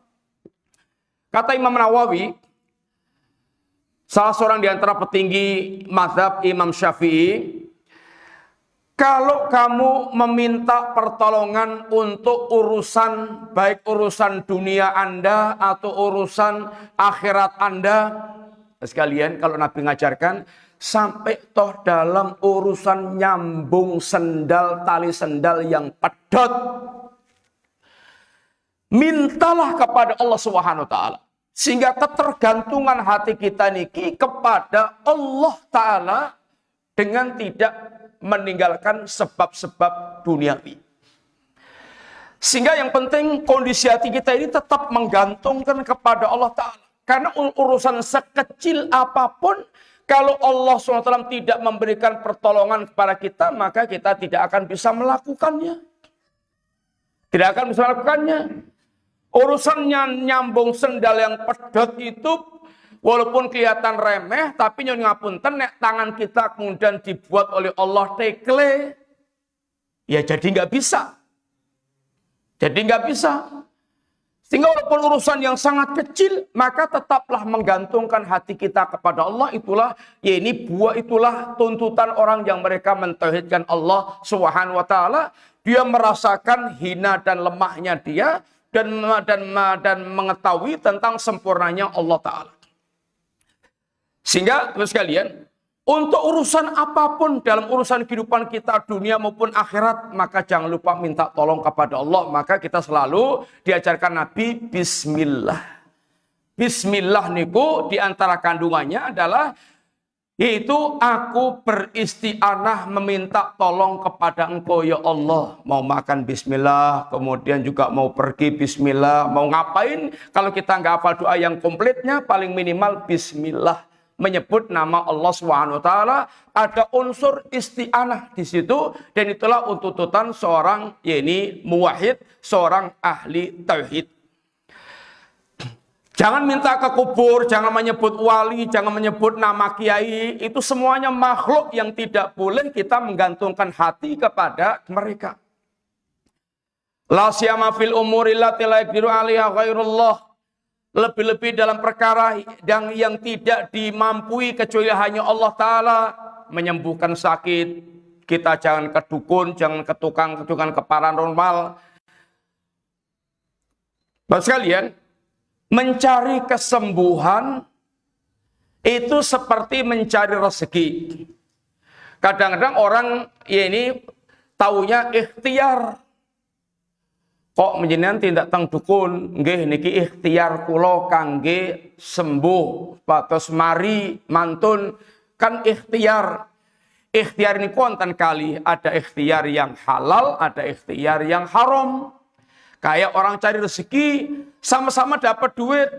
Kata Imam Nawawi, salah seorang di antara petinggi mazhab Imam Syafi'i, kalau kamu meminta pertolongan untuk urusan, baik urusan dunia Anda atau urusan akhirat Anda, sekalian kalau Nabi ngajarkan, sampai toh dalam urusan nyambung sendal, tali sendal yang pedot, mintalah kepada Allah Subhanahu wa Ta'ala. Sehingga ketergantungan hati kita niki kepada Allah Ta'ala dengan tidak meninggalkan sebab-sebab duniawi. Sehingga yang penting kondisi hati kita ini tetap menggantungkan kepada Allah Ta'ala. Karena urusan sekecil apapun, kalau Allah SWT tidak memberikan pertolongan kepada kita, maka kita tidak akan bisa melakukannya. Tidak akan bisa melakukannya. Urusannya nyambung sendal yang pedot itu, walaupun kelihatan remeh, tapi nyun ngapunten nek tangan kita kemudian dibuat oleh Allah tekle, ya jadi nggak bisa. Jadi nggak bisa. Sehingga walaupun urusan yang sangat kecil, maka tetaplah menggantungkan hati kita kepada Allah. Itulah, ya ini buah, itulah tuntutan orang yang mereka mentauhidkan Allah Subhanahu wa Ta'ala. Dia merasakan hina dan lemahnya dia, dan mengetahui tentang sempurnanya Allah Ta'ala. Sehingga, teman sekalian, untuk urusan apapun dalam urusan kehidupan kita, dunia maupun akhirat, maka jangan lupa minta tolong kepada Allah. Maka kita selalu diajarkan Nabi Bismillah. Bismillah niku diantara kandungannya adalah, yaitu aku beristianah meminta tolong kepada engkau ya Allah. Mau makan bismillah, kemudian juga mau pergi bismillah, mau ngapain, kalau kita nggak hafal doa yang komplitnya, paling minimal bismillah. Menyebut nama Allah SWT, ada unsur isti'anah di situ, dan itulah tuntutan seorang yakni muwahhid, seorang ahli tauhid. Jangan minta ke kubur, jangan menyebut wali, jangan menyebut nama kiai, itu semuanya makhluk yang tidak boleh kita menggantungkan hati kepada mereka. La siyama fil umuri allati la yaqdiru 'alaiha ghairullah. Lebih-lebih dalam perkara yang tidak dimampui kecuali hanya Allah Ta'ala. Menyembuhkan sakit, kita jangan ke dukun, jangan ke tukang ke paranormal. Bapak sekalian, mencari kesembuhan itu seperti mencari rezeki. Kadang-kadang orang ya ini taunya ikhtiar. Kok menjenengan tindak teng dukun, nggih niki ikhtiar kula kangge sembuh, patos mari mantun, kan ikhtiar. Ikhtiar ini konten kali, ada ikhtiar yang halal, ada ikhtiar yang haram. Kayak orang cari rezeki, sama-sama dapat duit.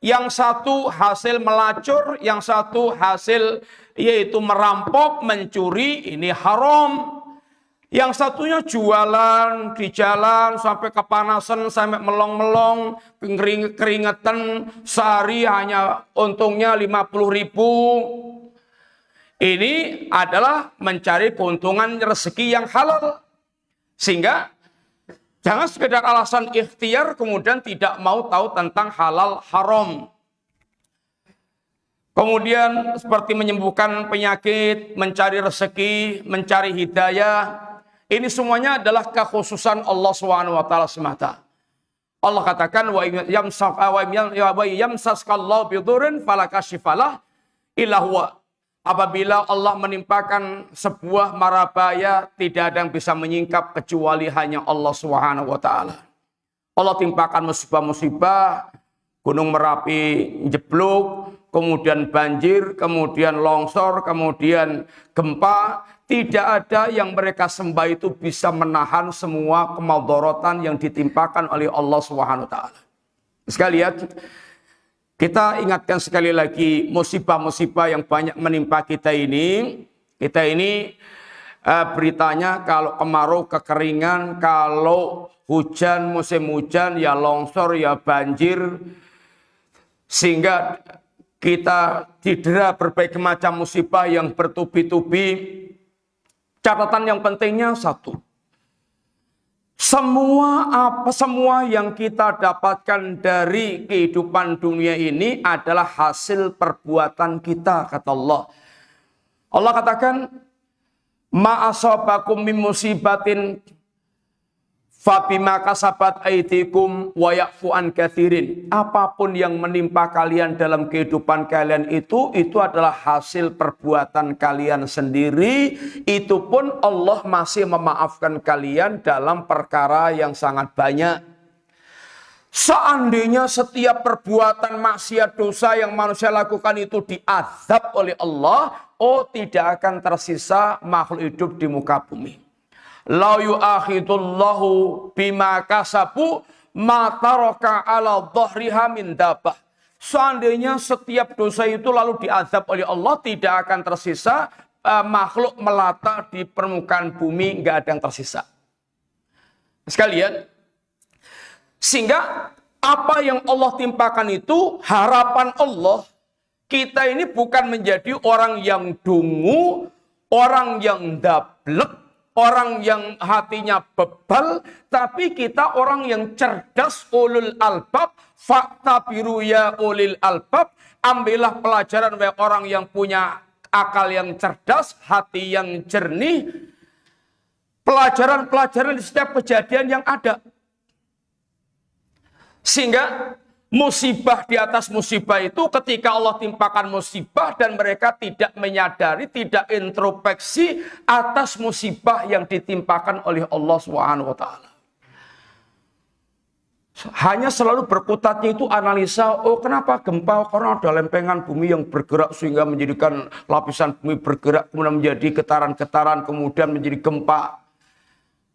Yang satu hasil melacur, yang satu hasil yaitu merampok, mencuri, ini haram. Yang satunya jualan di jalan sampai kepanasan, sampai melong-melong, keringetan, sehari hanya untungnya 50.000. Ini adalah mencari keuntungan rezeki yang halal. Sehingga Jangan sekedar alasan ikhtiar kemudian tidak mau tahu tentang halal haram. Kemudian seperti menyembuhkan penyakit, mencari rezeki, mencari hidayah. Ini semuanya adalah kekhususan Allah SWT semata. Allah katakan wa yamsaskallahu bidurrin fala kashifalah illa huwa. Apabila Allah menimpakan sebuah marabaya, tidak ada yang bisa menyingkap kecuali hanya Allah SWT. Allah timpakan musibah-musibah, Gunung Merapi jeblok, kemudian banjir, kemudian longsor, kemudian gempa. Tidak ada yang mereka sembah itu bisa menahan semua kemadharatan yang ditimpakan oleh Allah SWT. Sekalian, kita ingatkan sekali lagi musibah-musibah yang banyak menimpa kita ini. Beritanya kalau kemarau kekeringan, kalau hujan musim hujan ya longsor ya banjir. Sehingga kita didera berbagai macam musibah yang bertubi-tubi. Catatan yang pentingnya satu. Semua yang kita dapatkan dari kehidupan dunia ini adalah hasil perbuatan kita, kata Allah. Allah katakan, ma asabakum min musibatin fabima kasabat aydikum wa ya'fu an katsirin. Apapun yang menimpa kalian dalam kehidupan kalian itu adalah hasil perbuatan kalian sendiri. Itu pun Allah masih memaafkan kalian dalam perkara yang sangat banyak. Seandainya setiap perbuatan maksiat dosa yang manusia lakukan itu diazab oleh Allah, tidak akan tersisa makhluk hidup di muka bumi. La yu'akhidullahu bima kasabu ma taraka ala dhahriha min dabah. Seandainya setiap dosa itu lalu diazab oleh Allah, tidak akan tersisa makhluk melata di permukaan bumi, nggak ada yang tersisa. Sekalian, sehingga apa yang Allah timpakan itu harapan Allah, kita ini bukan menjadi orang yang dungu, orang yang dablek, orang yang hatinya bebal, tapi kita orang yang cerdas, ulul albab. Fakta biru ya ulil albab. Ambillah pelajaran wahai orang yang punya akal yang cerdas, hati yang jernih. Pelajaran-pelajaran di setiap kejadian yang ada. Sehingga musibah di atas musibah itu ketika Allah timpakan musibah dan mereka tidak menyadari, tidak introspeksi atas musibah yang ditimpakan oleh Allah SWT. Hanya selalu berkutatnya itu analisa, kenapa gempa? Karena ada lempengan bumi yang bergerak sehingga menjadikan lapisan bumi bergerak, kemudian menjadi getaran-getaran, kemudian menjadi gempa.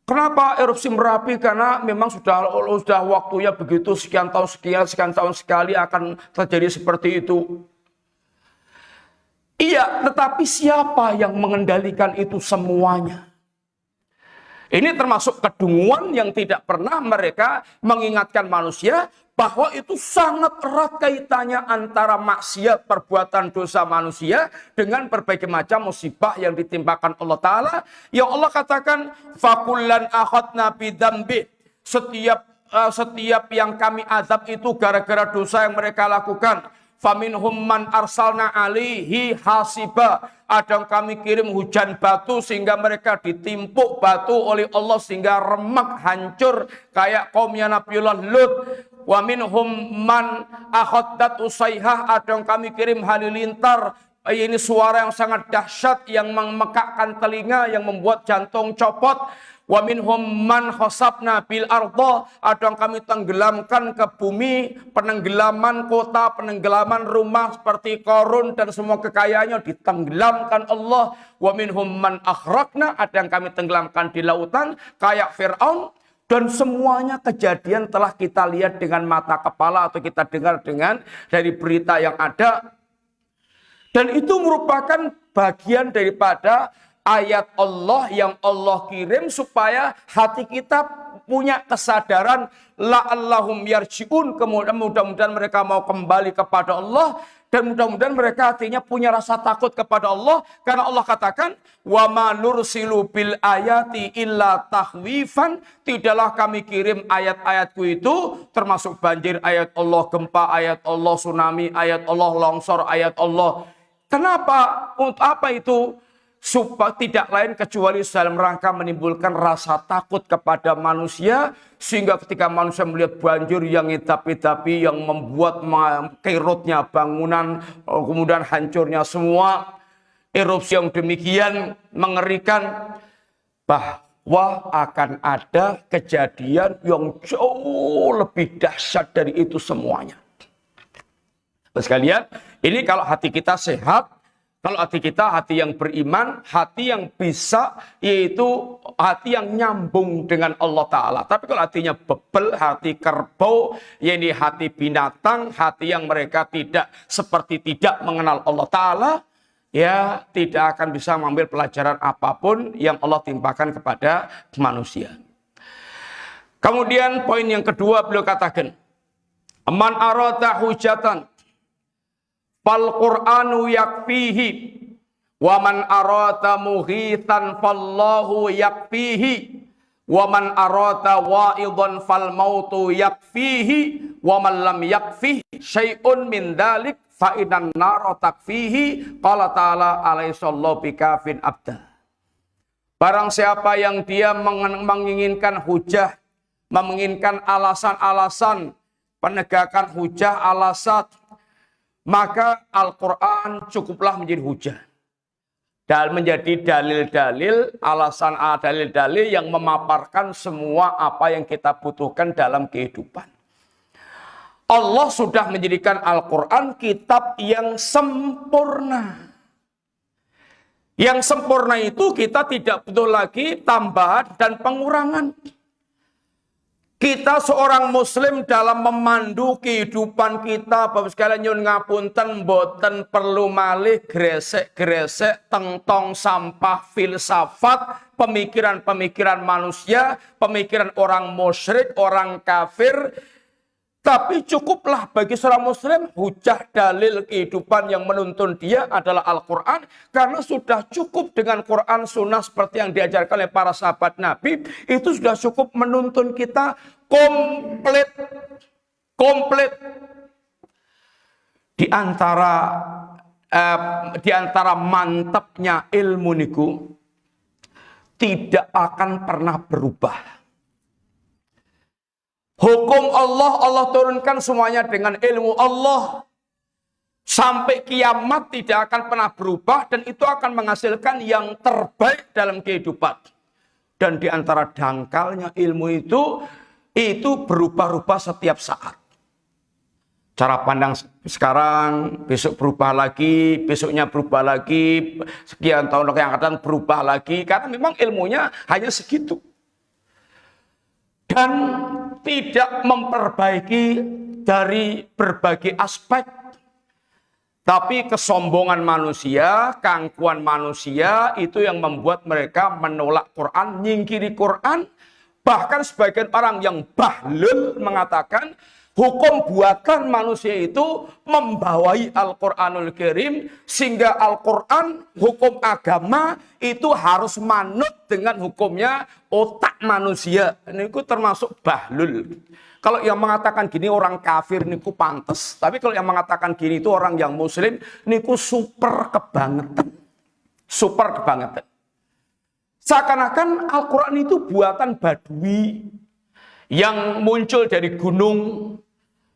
Kenapa erupsi Merapi? Karena memang sudah waktunya begitu, sekian tahun sekali akan terjadi seperti itu. Iya, tetapi siapa yang mengendalikan itu semuanya? Ini termasuk kedunguan yang tidak pernah mereka mengingatkan manusia bahwa itu sangat erat kaitannya antara maksiat perbuatan dosa manusia dengan berbagai macam musibah yang ditimpakan Allah Ta'ala. Yang Allah katakan, fakullan akhadna bidambi. Setiap yang kami azab itu gara-gara dosa yang mereka lakukan. Faminhum man arsalna alihi hasiba. Ada yang kami kirim hujan batu sehingga mereka ditimpuk batu oleh Allah sehingga remek hancur kayak kaumnya Nabiullah Lut. Wa minhum man akhaddat usaihah. Ada yang kami kirim halilintar. Ini suara yang sangat dahsyat yang memekakkan telinga, yang membuat jantung copot. Wa minhum man khasabna bil arda. Ada yang kami tenggelamkan ke bumi, penenggelaman kota, penenggelaman rumah seperti Qarun dan semua kekayaannya ditenggelamkan Allah. Wa minhum man akhraqna. Ada yang kami tenggelamkan di lautan kayak Fir'aun. Dan semuanya kejadian telah kita lihat dengan mata kepala atau kita dengar dari berita yang ada. Dan itu merupakan bagian daripada ayat Allah yang Allah kirim supaya hati kita punya kesadaran la'allahum yarji'un, kemudian mudah-mudahan mereka mau kembali kepada Allah, dan mudah-mudahan mereka hatinya punya rasa takut kepada Allah, karena Allah katakan wa ma nursilu bil ayati illa tahwifan, tidaklah kami kirim ayat-ayatku itu termasuk banjir ayat Allah, gempa ayat Allah, tsunami ayat Allah, longsor ayat Allah. Kenapa? Untuk apa itu? Supaya tidak lain kecuali dalam rangka menimbulkan rasa takut kepada manusia, sehingga ketika manusia melihat banjir yang hitam-hitapi yang membuat kerotnya bangunan, kemudian hancurnya semua, erupsi yang demikian mengerikan, bahwa akan ada kejadian yang jauh lebih dahsyat dari itu semuanya. Sekalian, ini kalau hati kita sehat, kalau hati kita hati yang beriman, hati yang bisa, yaitu hati yang nyambung dengan Allah Ta'ala. Tapi kalau hatinya bebel, hati kerbau, yaitu hati binatang, hati yang mereka tidak mengenal Allah Ta'ala, ya tidak akan bisa mengambil pelajaran apapun yang Allah timpakan kepada manusia. Kemudian poin yang kedua beliau katakan, man arada hujatan fal Qur'anu yakfihi wa man arada mughithan fallahu yakfihi wa man arada wa'idhan fal mautu yakfihi wa man lam yakfihi syai'un min dalik fa inan nara takfihi qala ta'ala alaihissallahu bikafin abda. Barang siapa yang dia menginginkan hujah, menginginkan alasan-alasan, penegakan hujah, alasan, maka Al-Quran cukuplah menjadi hujah. Dan menjadi dalil-dalil, alasan dalil-dalil yang memaparkan semua apa yang kita butuhkan dalam kehidupan. Allah sudah menjadikan Al-Quran kitab yang sempurna. Yang sempurna itu kita tidak butuh lagi tambahan dan pengurangan. Kita seorang muslim dalam memandu kehidupan kita, Bapak sekalian nyun ngapunten, boten perlu malih gresek-gresek tentang sampah filsafat, pemikiran-pemikiran manusia, pemikiran orang musyrik, orang kafir. Tapi cukuplah bagi seorang muslim hujah dalil kehidupan yang menuntun dia adalah Al-Quran. Karena sudah cukup dengan Quran sunnah seperti yang diajarkan oleh para sahabat Nabi. Itu sudah cukup menuntun kita komplit. Di antara mantapnya ilmu niku tidak akan pernah berubah. Hukum Allah turunkan semuanya dengan ilmu Allah. Sampai kiamat tidak akan pernah berubah. Dan itu akan menghasilkan yang terbaik dalam kehidupan. Dan di antara dangkalnya ilmu itu berubah-ubah setiap saat. Cara pandang sekarang, besok berubah lagi, besoknya berubah lagi, sekian tahun yang akan datang berubah lagi. Karena memang ilmunya hanya segitu. Dan tidak memperbaiki dari berbagai aspek. Tapi kesombongan manusia, keangkuhan manusia, itu yang membuat mereka menolak Quran, nyingkiri Quran. Bahkan sebagian orang yang bahlul mengatakan, hukum buatan manusia itu membawai Al-Quranul Karim, sehingga Al-Quran, hukum agama, itu harus manut dengan hukumnya otak manusia. Ini termasuk bahlul. Kalau yang mengatakan gini orang kafir, niku pantes. Tapi kalau yang mengatakan gini itu orang yang muslim, niku super kebangetan. Super kebangetan. Seakan-akan Al-Quran itu buatan badui yang muncul dari gunung,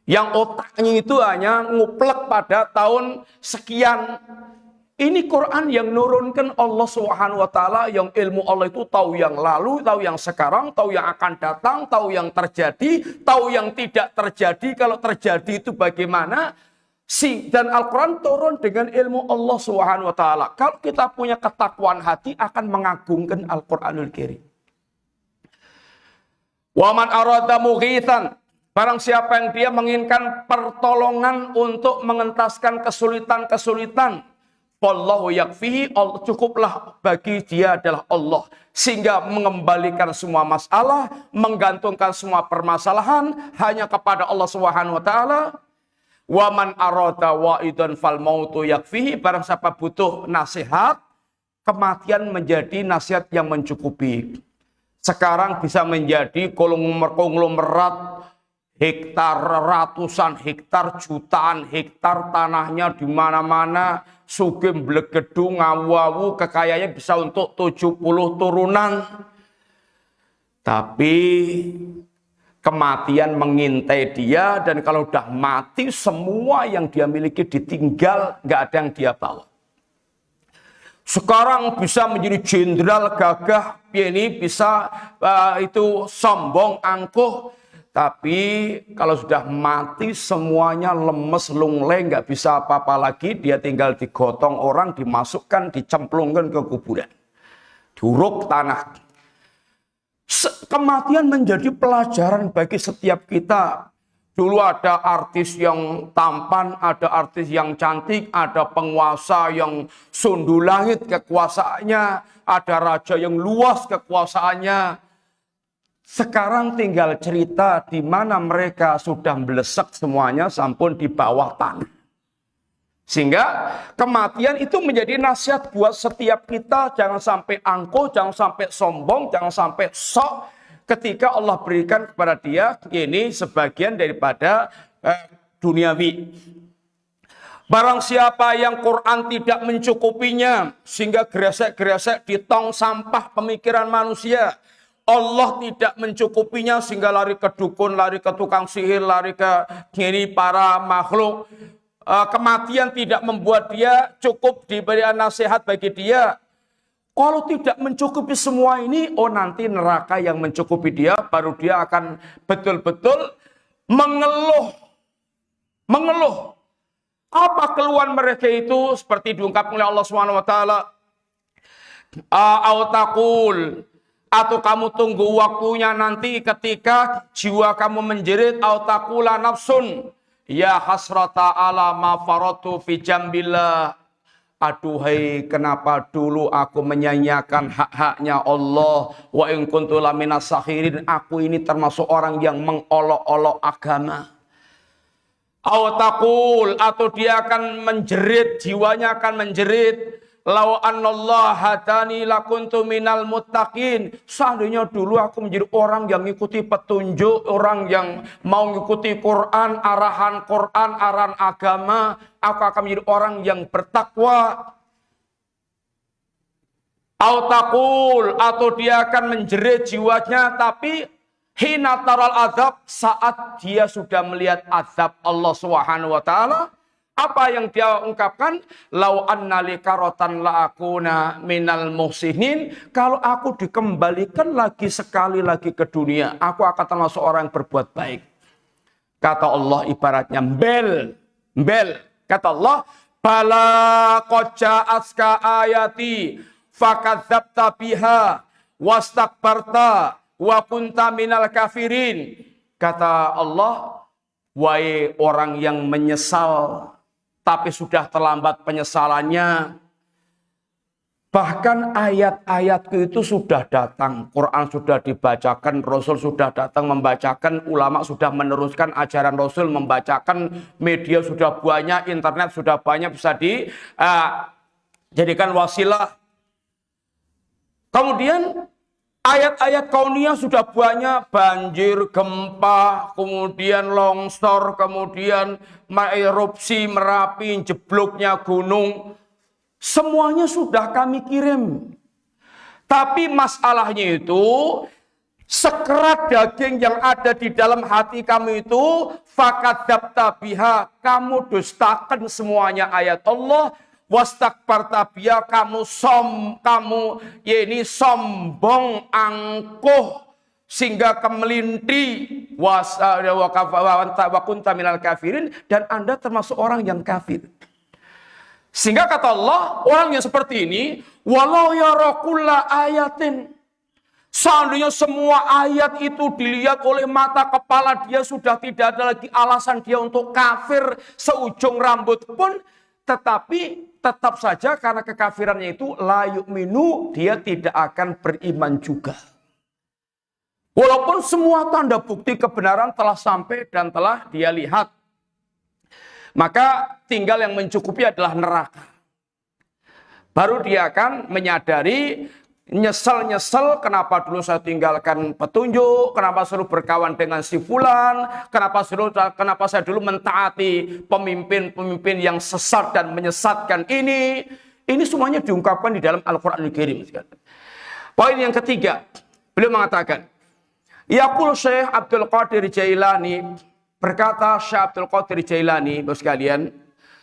yang otaknya itu hanya nguplek pada tahun sekian. Ini Quran yang nurunkan Allah SWT, yang ilmu Allah itu tahu yang lalu, tahu yang sekarang, tahu yang akan datang, tahu yang terjadi, tahu yang tidak terjadi, kalau terjadi itu bagaimana. Dan Al-Quran turun dengan ilmu Allah SWT. Kalau kita punya ketakwaan hati akan mengagungkan Al-Quranul Karim. Wa man arada mughithan, barang siapa yang dia menginginkan pertolongan untuk mengentaskan kesulitan-kesulitan, Wallahu yakfihi, cukuplah bagi dia adalah Allah. Sehingga mengembalikan semua masalah, menggantungkan semua permasalahan hanya kepada Allah Subhanahu wa taala. Wa man arada wa'idan fal mautu yakfihi, barang siapa butuh nasihat, kematian menjadi nasihat yang mencukupi. Sekarang bisa menjadi konglomerat hektar, ratusan hektar, jutaan hektar tanahnya di mana-mana, sugih blegedung ngawu-awu, kekayaannya bisa untuk 70 turunan. Tapi kematian mengintai dia, dan kalau udah mati semua yang dia miliki ditinggal, nggak ada yang dia bawa. Sekarang bisa menjadi jenderal gagah, ini bisa itu sombong, angkuh. Tapi kalau sudah mati semuanya lemes, lunglai, nggak bisa apa-apa lagi. Dia tinggal digotong orang, dimasukkan, dicemplungkan ke kuburan. Diuruk tanah. Kematian menjadi pelajaran bagi setiap kita. Dulu ada artis yang tampan, ada artis yang cantik, ada penguasa yang sundul langit kekuasaannya, ada raja yang luas kekuasaannya. Sekarang tinggal cerita di mana mereka sudah melesek semuanya sampun di bawah tanah. Sehingga kematian itu menjadi nasihat buat setiap kita. Jangan sampai angkuh, jangan sampai sombong, jangan sampai sok. Ketika Allah berikan kepada dia, ini sebagian daripada duniawi. Barang siapa yang Quran tidak mencukupinya, sehingga gresek-gresek di tong sampah pemikiran manusia, Allah tidak mencukupinya sehingga lari ke dukun, lari ke tukang sihir, lari ke kiri para makhluk. Kematian tidak membuat dia cukup diberi nasihat bagi dia. Kalau tidak mencukupi semua ini, nanti neraka yang mencukupi dia, baru dia akan betul-betul mengeluh. Mengeluh. Apa keluhan mereka itu? Seperti diungkapkan oleh Allah SWT. Autakul. Atau kamu tunggu waktunya nanti ketika jiwa kamu menjerit, autakula nafsun ya hasrata ala ma faratu fi jambillah. Aduhai, kenapa dulu aku menyanyiakan hak-haknya Allah. Wa in kuntu laminas sakhirin, aku ini termasuk orang yang mengolok-olok agama. Autakul, atau dia akan menjerit, jiwanya akan menjerit, lau anallah hadani lakuntu minal muttaqin. Seandainya dulu aku menjadi orang yang mengikuti petunjuk, orang yang mau mengikuti Quran, arahan agama, aku akan menjadi orang yang bertakwa. Autakul, atau dia akan menjerit jiwanya, tapi hina taral azab, saat dia sudah melihat azab Allah Subhanahu wa taala, apa yang dia ungkapkan? Lau anna li karotan la akuna minal muhsinin. Kalau aku dikembalikan lagi sekali lagi ke dunia, aku akan termasuk orang yang berbuat baik. Kata Allah ibaratnya bel. Kata Allah, bala koja aska ayati fakadzabta biha wastakbarta wa kunta minal kafirin. Kata Allah, wahai orang yang menyesal tapi sudah terlambat penyesalannya. Bahkan ayat-ayatku itu sudah datang. Quran sudah dibacakan, Rasul sudah datang membacakan, ulama sudah meneruskan ajaran Rasul membacakan, media sudah banyak, internet sudah banyak, bisa dijadikan wasilah. Kemudian ayat-ayat kauniyah sudah banyak, banjir, gempa, kemudian longsor, kemudian erupsi Merapi, jebloknya gunung. Semuanya sudah kami kirim. Tapi masalahnya itu, sekerat daging yang ada di dalam hati kamu itu, fakadzabta biha, kamu dustakan semuanya ayat Allah. Wastakbarta biha, kamu sombong, angkuh, sehingga kemelinti, wa kunta minal kafirin, dan Anda termasuk orang yang kafir. Sehingga kata Allah, orang yang seperti ini, walau yara kulla ayatin, seandainya semua ayat itu dilihat oleh mata kepala dia, sudah tidak ada lagi alasan dia untuk kafir seujung rambut pun. tetapi tetap saja karena kekafirannya itu la yu'minu, dia tidak akan beriman juga. Walaupun semua tanda bukti kebenaran telah sampai dan telah dia lihat. Maka tinggal yang mencukupi adalah neraka. Baru dia akan menyadari, nyesel kenapa dulu saya tinggalkan petunjuk, kenapa selalu berkawan dengan si fulan, kenapa saya dulu mentaati pemimpin-pemimpin yang sesat dan menyesatkan ini. Ini semuanya diungkapkan di dalam Al-Qur'anul Karim. Poin yang ketiga, beliau mengatakan, yaqul Syekh Abdul Qadir Jailani, berkata Syekh Abdul Qadir Jailani, bos sekalian,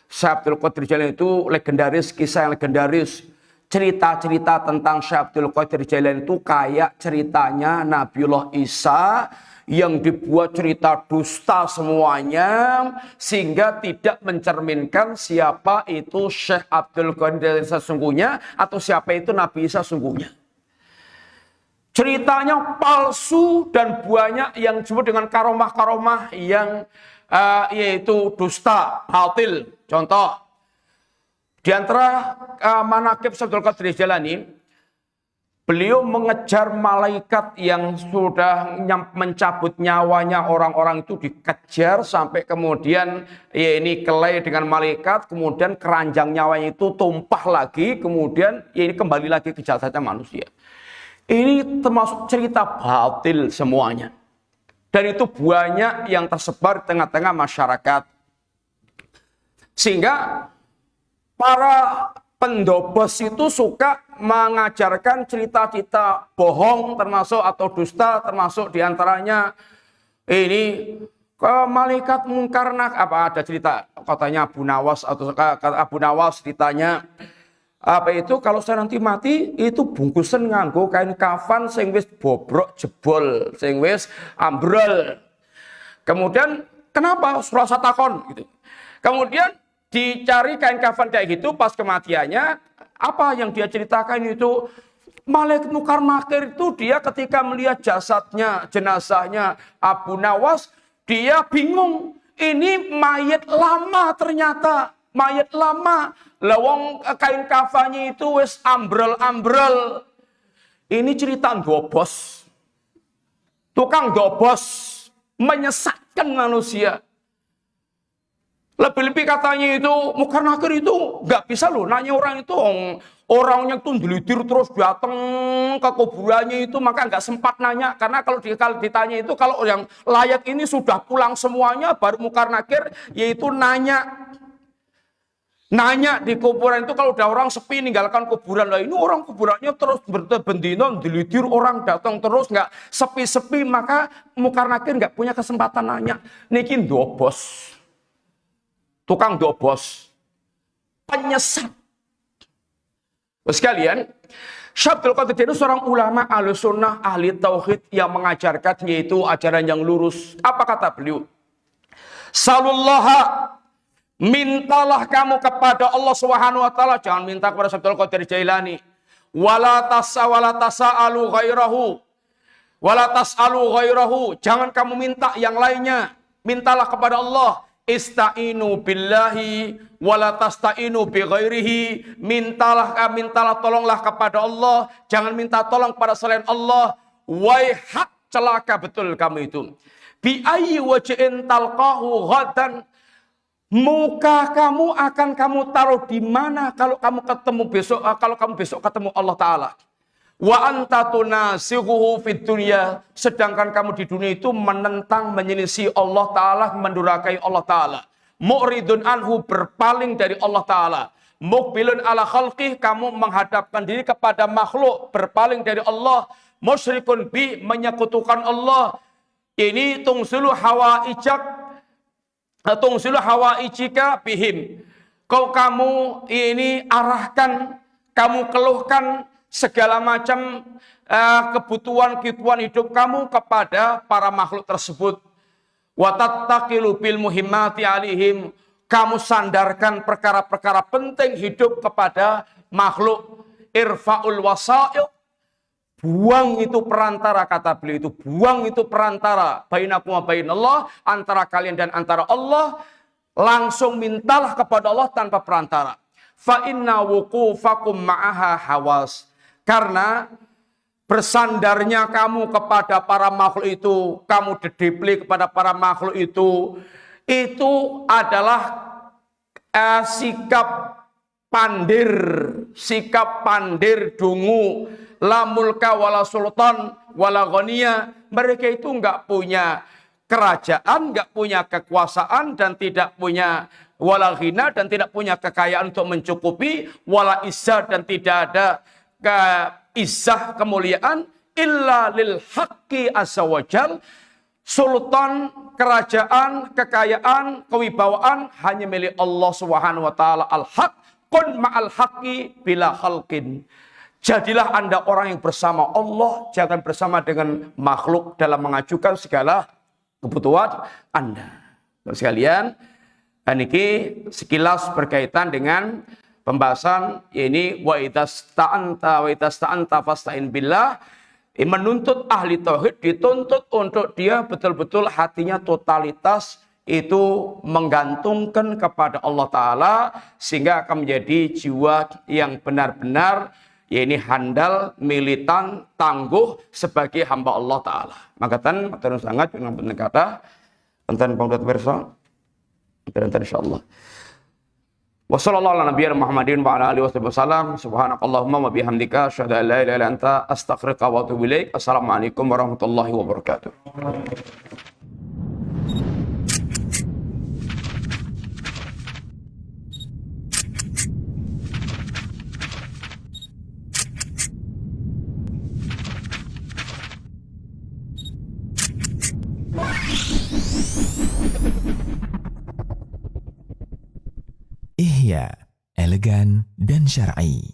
Syekh Abdul Qadir Jailani itu legendaris, kisah yang legendaris. Cerita-cerita tentang Syekh Abdul Qadir Jailani itu kayak ceritanya Nabiullah Isa yang dibuat cerita dusta semuanya sehingga tidak mencerminkan siapa itu Syekh Abdul Qadir Jailani sesungguhnya atau siapa itu Nabi Isa sesungguhnya. Ceritanya palsu dan banyak yang disebut dengan karomah-karomah yang yaitu dusta, batil. Contoh, di antara manaqib Syekh Abdul Qadir Jailani, beliau mengejar malaikat yang sudah mencabut nyawanya orang-orang itu, dikejar sampai kemudian ini kelai dengan malaikat, kemudian keranjang nyawanya itu tumpah lagi, kemudian ini kembali lagi ke jasadnya manusia. Ini termasuk cerita batil semuanya. Dan itu banyak yang tersebar di tengah-tengah masyarakat. Sehingga para pendobos itu suka mengajarkan cerita-cerita bohong termasuk atau dusta, termasuk diantaranya ini malaikat mungkar apa ada cerita katanya Abu Nawas atau Abu Nawas ditanya apa itu kalau saya nanti mati itu bungkusan nganggo kain kafan sing wis bobrok jebol, sing wis ambrol. Kemudian kenapa Surasa takon gitu. Kemudian dicari kain kafan kayak gitu pas kematiannya, apa yang dia ceritakan itu malaikat mungkar nakir itu dia ketika melihat jasadnya, jenazahnya Abu Nawas, dia bingung. Ini mayat lama ternyata. Mayat lama, lawang kain kafannya itu wis ambrol-ambrol. Ini cerita dobos. Tukang dobos menyesatkan manusia. Lebih-lebih katanya itu, mungkar nakir itu nggak bisa loh nanya orang itu. Orangnya itu dilitir terus datang ke kuburannya itu, maka nggak sempat nanya. Karena kalau ditanya itu, kalau yang layak ini sudah pulang semuanya, baru mungkar nakir, yaitu nanya. Nanya di kuburan itu kalau udah orang sepi ninggalkan kuburan lah, ini orang kuburannya terus bendino dilitir orang datang terus nggak sepi-sepi, maka mungkar nakir nggak punya kesempatan nanya. Niki dobos, tukang dobos, penyesat. Sekalian, Syekh Abdul Qadir itu seorang ulama ahli sunnah, ahli tauhid yang mengajarkan yaitu ajaran yang lurus. Apa kata beliau? Salullaha, mintalah kamu kepada Allah Subhanahu wa taala, jangan minta kepada Syekh Abdul Qadir Jailani. Wala tas'alu ghairahu, jangan kamu minta yang lainnya. Mintalah kepada Allah. Ista'inu billahi wala tasta'inu bi ghairihi. Mintalah tolonglah kepada Allah, jangan minta tolong kepada selain Allah. Waihat, celaka betul kamu itu. Bi ayyi wajhin talqahu ghadan, muka kamu akan kamu taruh di mana kalau kamu besok ketemu Allah Ta'ala. Wa anta tunasihuhu fid dunya, sedangkan kamu di dunia itu menentang, menyelisih Allah Ta'ala, mendurhakai Allah Ta'ala. Mu'ridun anhu, berpaling dari Allah Ta'ala. Muqbilun ala khalqih, kamu menghadapkan diri kepada makhluk, berpaling dari Allah. Musyrikun bi, menyekutukan Allah. Ini tungsilu hawaijika bihim. Kamu ini arahkan, kamu keluhkan segala macam kebutuhan hidup kamu kepada para makhluk tersebut. Wa tattaqilu bil muhimmati alihim, kamu sandarkan perkara-perkara penting hidup kepada makhluk. Irfa'ul wasa'il, buang itu perantara, kata beliau itu, buang itu perantara. Bainakum wa bainallah, antara kalian dan antara Allah. langsung mintalah kepada Allah tanpa perantara. Fa inna wuqufakum ma'aha hawas. Karena bersandarnya kamu kepada para makhluk itu, kamu dedepli kepada para makhluk itu adalah sikap pandir dungu, la mulka wala sultan wala ghaniya. Mereka itu enggak punya kerajaan, enggak punya kekuasaan, dan tidak punya wala ghina, dan tidak punya kekayaan untuk mencukupi, wala izzah, dan tidak ada izzah kemuliaan, illa lil haqqi azza wajal. Sultan, kerajaan, kekayaan, kewibawaan hanya milik Allah Subhanahu wa taala al-haq. Kun ma'al haqqi bila khalqin. Jadilah Anda orang yang bersama Allah, jangan bersama dengan makhluk dalam mengajukan segala kebutuhan Anda. Terus sekalian, ini sekilas berkaitan dengan pembahasan ini wa idasta'anta fasta'in billah. Menuntut ahli tauhid dituntut untuk dia betul-betul hatinya totalitas itu menggantungkan kepada Allah Ta'ala, sehingga akan menjadi jiwa yang benar-benar ini handal, militan, tangguh sebagai hamba Allah Ta'ala. Maka matur sangat dengan benar kata enten pangkat persa dan insyaallah. Wa sallallahu ala nabiyina Muhammadin wa ala alihi wasallam. Subhanakallahumma wa bihamdika asyhadu an la ilaha illa anta astaghfiruka wa atubu ilaik. Assalamualaikum warahmatullahi wabarakatuh. Ihya, elegan dan syar'i.